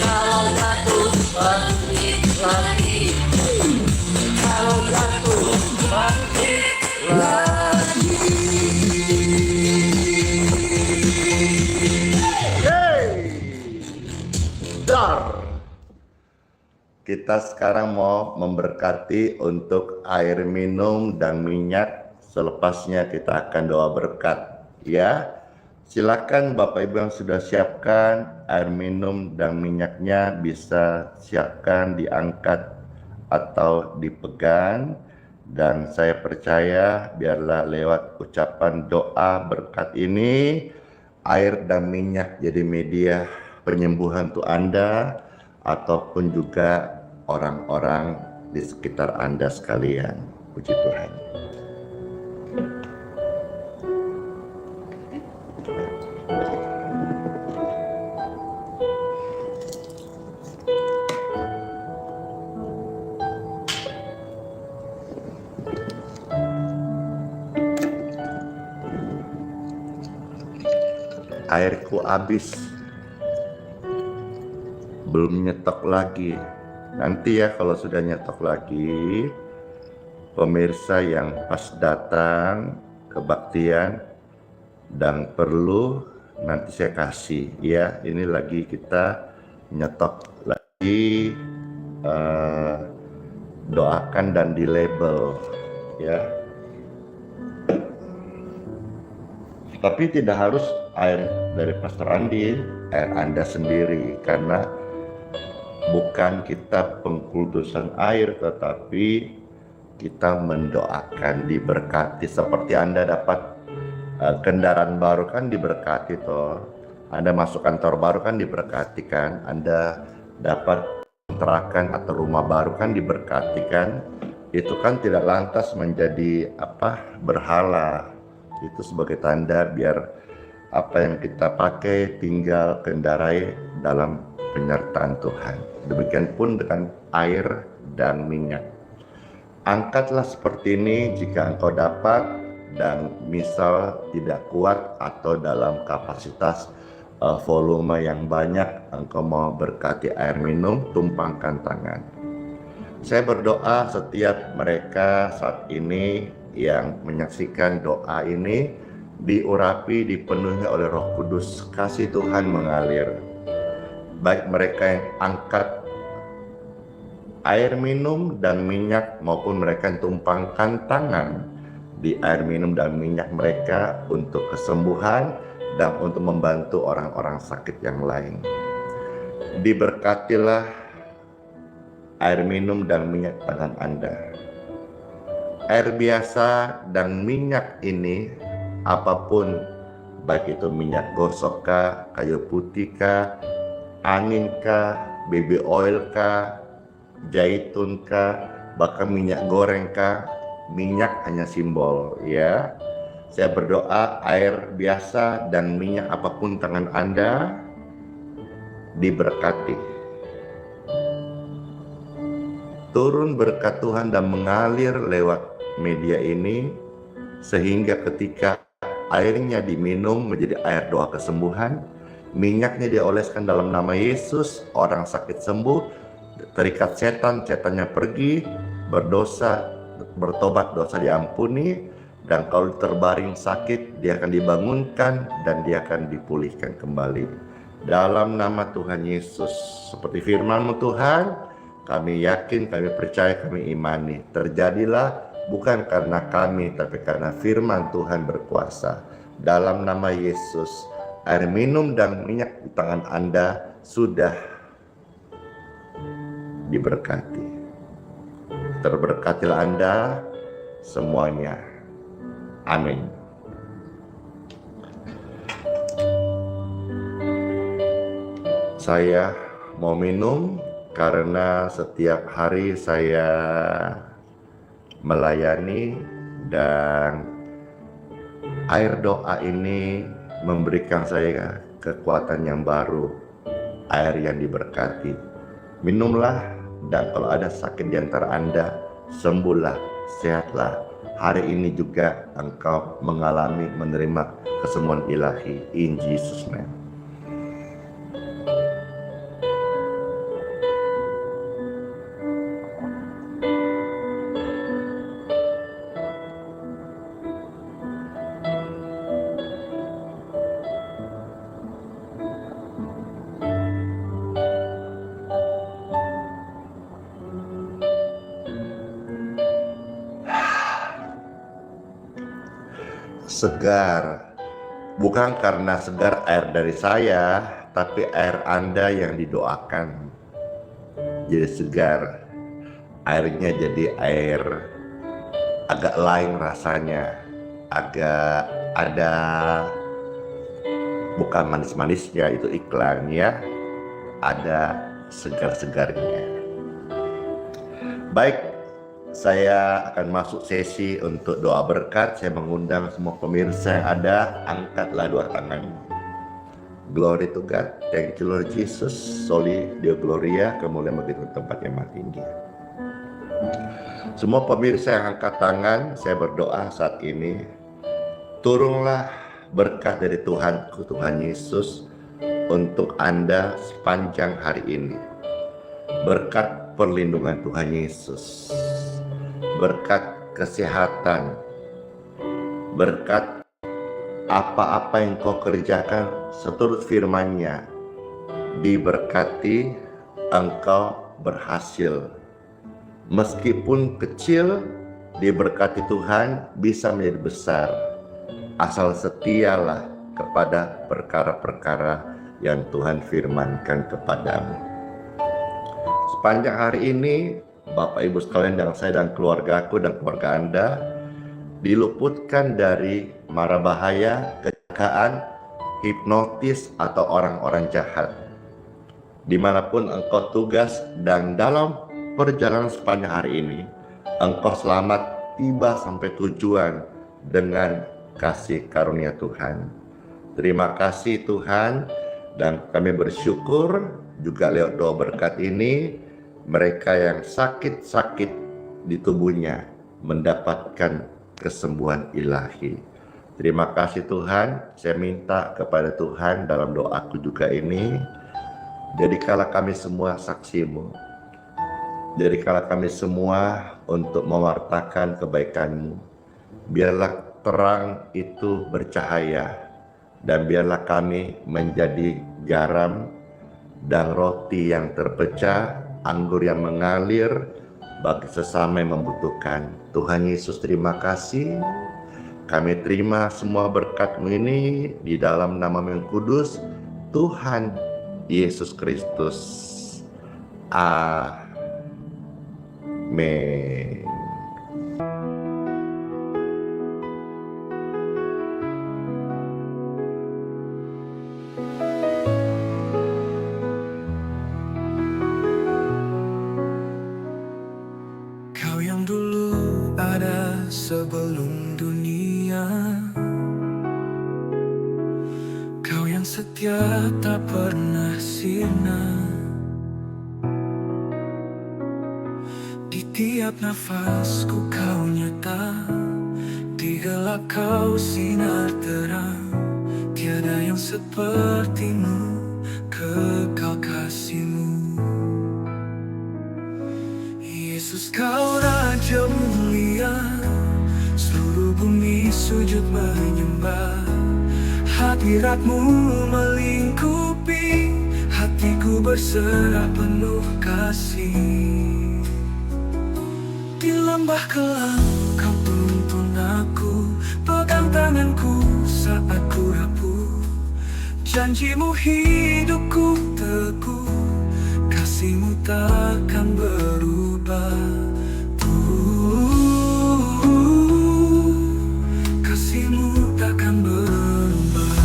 Kalau jatuh bangkit lagi, kalau jatuh bangkit lagi. Dar. Kita sekarang mau memberkati untuk air minum dan minyak. Selepasnya kita akan doa berkat. Ya, silakan Bapak Ibu yang sudah siapkan air minum dan minyaknya bisa siapkan diangkat atau dipegang. Dan saya percaya biarlah lewat ucapan doa berkat ini, air dan minyak jadi media penyembuhan untuk Anda ataupun juga orang-orang di sekitar Anda sekalian. Puji Tuhan. Airku habis, belum nyetok lagi. Nanti ya kalau sudah nyetok lagi, pemirsa yang pas datang kebaktian dan perlu nanti saya kasih ya. Ini lagi kita nyetok lagi, doakan dan di label ya. Tapi tidak harus air dari Pastor Andi, air Anda sendiri, karena bukan kita pengkudusan air, tetapi kita mendoakan diberkati. Seperti Anda dapat kendaraan baru kan diberkati toh. Anda masuk kantor baru kan diberkati kan. Anda dapat kontrakan atau rumah baru kan diberkati kan. Itu kan tidak lantas menjadi berhala. Itu sebagai tanda biar apa yang kita pakai tinggal kendarai dalam penyertaan Tuhan. Demikian pun dengan air dan minyak. Angkatlah seperti ini jika engkau dapat, dan misal tidak kuat atau dalam kapasitas volume yang banyak engkau mau berkati air minum, tumpangkan tangan. Saya berdoa setiap mereka saat ini yang menyaksikan doa ini diurapi, dipenuhi oleh Roh Kudus, kasih Tuhan mengalir. Baik mereka yang angkat air minum dan minyak maupun mereka yang tumpangkan tangan di air minum dan minyak mereka untuk kesembuhan dan untuk membantu orang-orang sakit yang lain. Diberkatilah air minum dan minyak tangan Anda. Air biasa dan minyak ini, apapun, baik itu minyak gosok kah, kayu putih kah, angin kah, baby oil kah, zaitun kah, bahkan minyak goreng kah, minyak hanya simbol ya. Saya berdoa air biasa dan minyak apapun tangan Anda diberkati. Turun berkat Tuhan dan mengalir lewat media ini, sehingga ketika airnya diminum menjadi air doa kesembuhan, minyaknya dioleskan dalam nama Yesus, orang sakit sembuh, terikat setan, setannya pergi, berdosa, bertobat, dosa diampuni, dan kalau terbaring sakit, dia akan dibangunkan dan dia akan dipulihkan kembali. Dalam nama Tuhan Yesus, seperti firman-Mu Tuhan, kami yakin, kami percaya, kami imani. Terjadilah bukan karena kami, tapi karena firman Tuhan berkuasa. Dalam nama Yesus, air minum dan minyak di tangan Anda sudah diberkati. Terberkatilah Anda semuanya. Amin. Saya mau minum karena setiap hari saya melayani, dan air doa ini memberikan saya kekuatan yang baru, air yang diberkati. Minumlah, dan kalau ada sakit di antara Anda, sembuhlah, sehatlah. Hari ini juga engkau mengalami, menerima kesembuhan ilahi. In Jesus' name. segar. Bukan karena segar air dari saya, tapi air Anda yang didoakan jadi segar. Airnya jadi air agak lain rasanya, agak ada, bukan manis-manisnya, itu iklan ya, ada segar-segarnya. Baik, saya akan masuk sesi untuk doa berkat. Saya mengundang semua pemirsa yang ada, angkatlah dua tanganmu. Glory to God. Thank you Lord Jesus. Soli Deo Gloria. Kemuliaan bagi tempat yang maha tinggi. Semua pemirsa yang angkat tangan, saya berdoa saat ini, turunlah berkat dari Tuhanku, Tuhan Yesus, untuk Anda sepanjang hari ini. Berkat perlindungan Tuhan Yesus, berkat kesehatan, berkat apa-apa yang kau kerjakan seturut firman-Nya, diberkati, engkau berhasil. Meskipun kecil, diberkati Tuhan bisa menjadi besar, asal setialah kepada perkara-perkara yang Tuhan firmankan kepadamu. Sepanjang hari ini, Bapak Ibu sekalian dan saya dan keluargaku dan keluarga Anda diluputkan dari mara bahaya, kecelakaan, hipnotis atau orang-orang jahat. Dimanapun engkau tugas dan dalam perjalanan sepanjang hari ini, engkau selamat tiba sampai tujuan dengan kasih karunia Tuhan. Terima kasih Tuhan, dan kami bersyukur juga lewat doa berkat ini, mereka yang sakit-sakit di tubuhnya mendapatkan kesembuhan ilahi. Terima kasih Tuhan. Saya minta kepada Tuhan dalam doaku juga ini, jadikanlah kami semua saksi-Mu. Jadikanlah kami semua untuk mewartakan kebaikan-Mu. Biarlah terang itu bercahaya, dan biarlah kami menjadi garam dan roti yang terpecah, anggur yang mengalir bagi sesama yang membutuhkan. Tuhan Yesus, terima kasih. Kami terima semua berkat-Mu ini di dalam nama-Mu yang kudus, Tuhan Yesus Kristus. Amin. Kau yang dulu ada sebelum dunia, Kau yang setia tak pernah sirna. Di tiap nafasku Kau nyata, di gelap Kau sinar terang. Tiada yang seperti-Mu, kekal kasih-Mu. Yesus, Kau Raja mulia, seluruh bumi sujud menyembah. Hadirat-Mu melingkupi, hatiku berserah penuh kasih. Di lembah kelam Kau tuntun aku, pegang tanganku saat ku rapuh. Janji-Mu hidupku teguh, kasih-Mu takkan berubah. Kasih-Mu takkan berubah.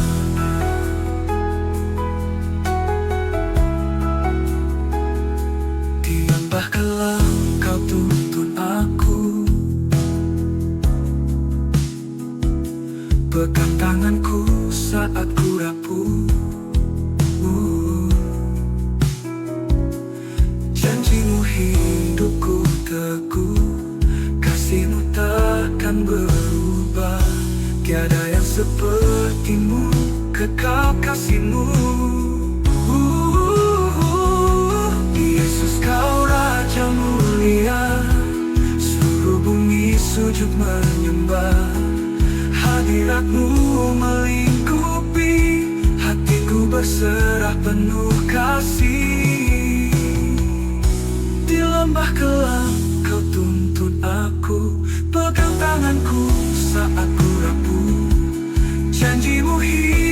Di lembah kelam Kau tuntun aku, pegang tanganku saat ku rapuh. Janji-Mu hidupku teguh, kasih-Mu takkan berubah. Tiada yang seperti-Mu, kekal kasih-Mu. Yesus, Kau Raja mulia, seluruh bumi sujud menyembah. Hadirat-Mu melingkupi, hatiku berserah penuh kasih. Di lembah kelam Kau tuntun aku, pegang tanganku saat ku rapuh. Janjimu hidup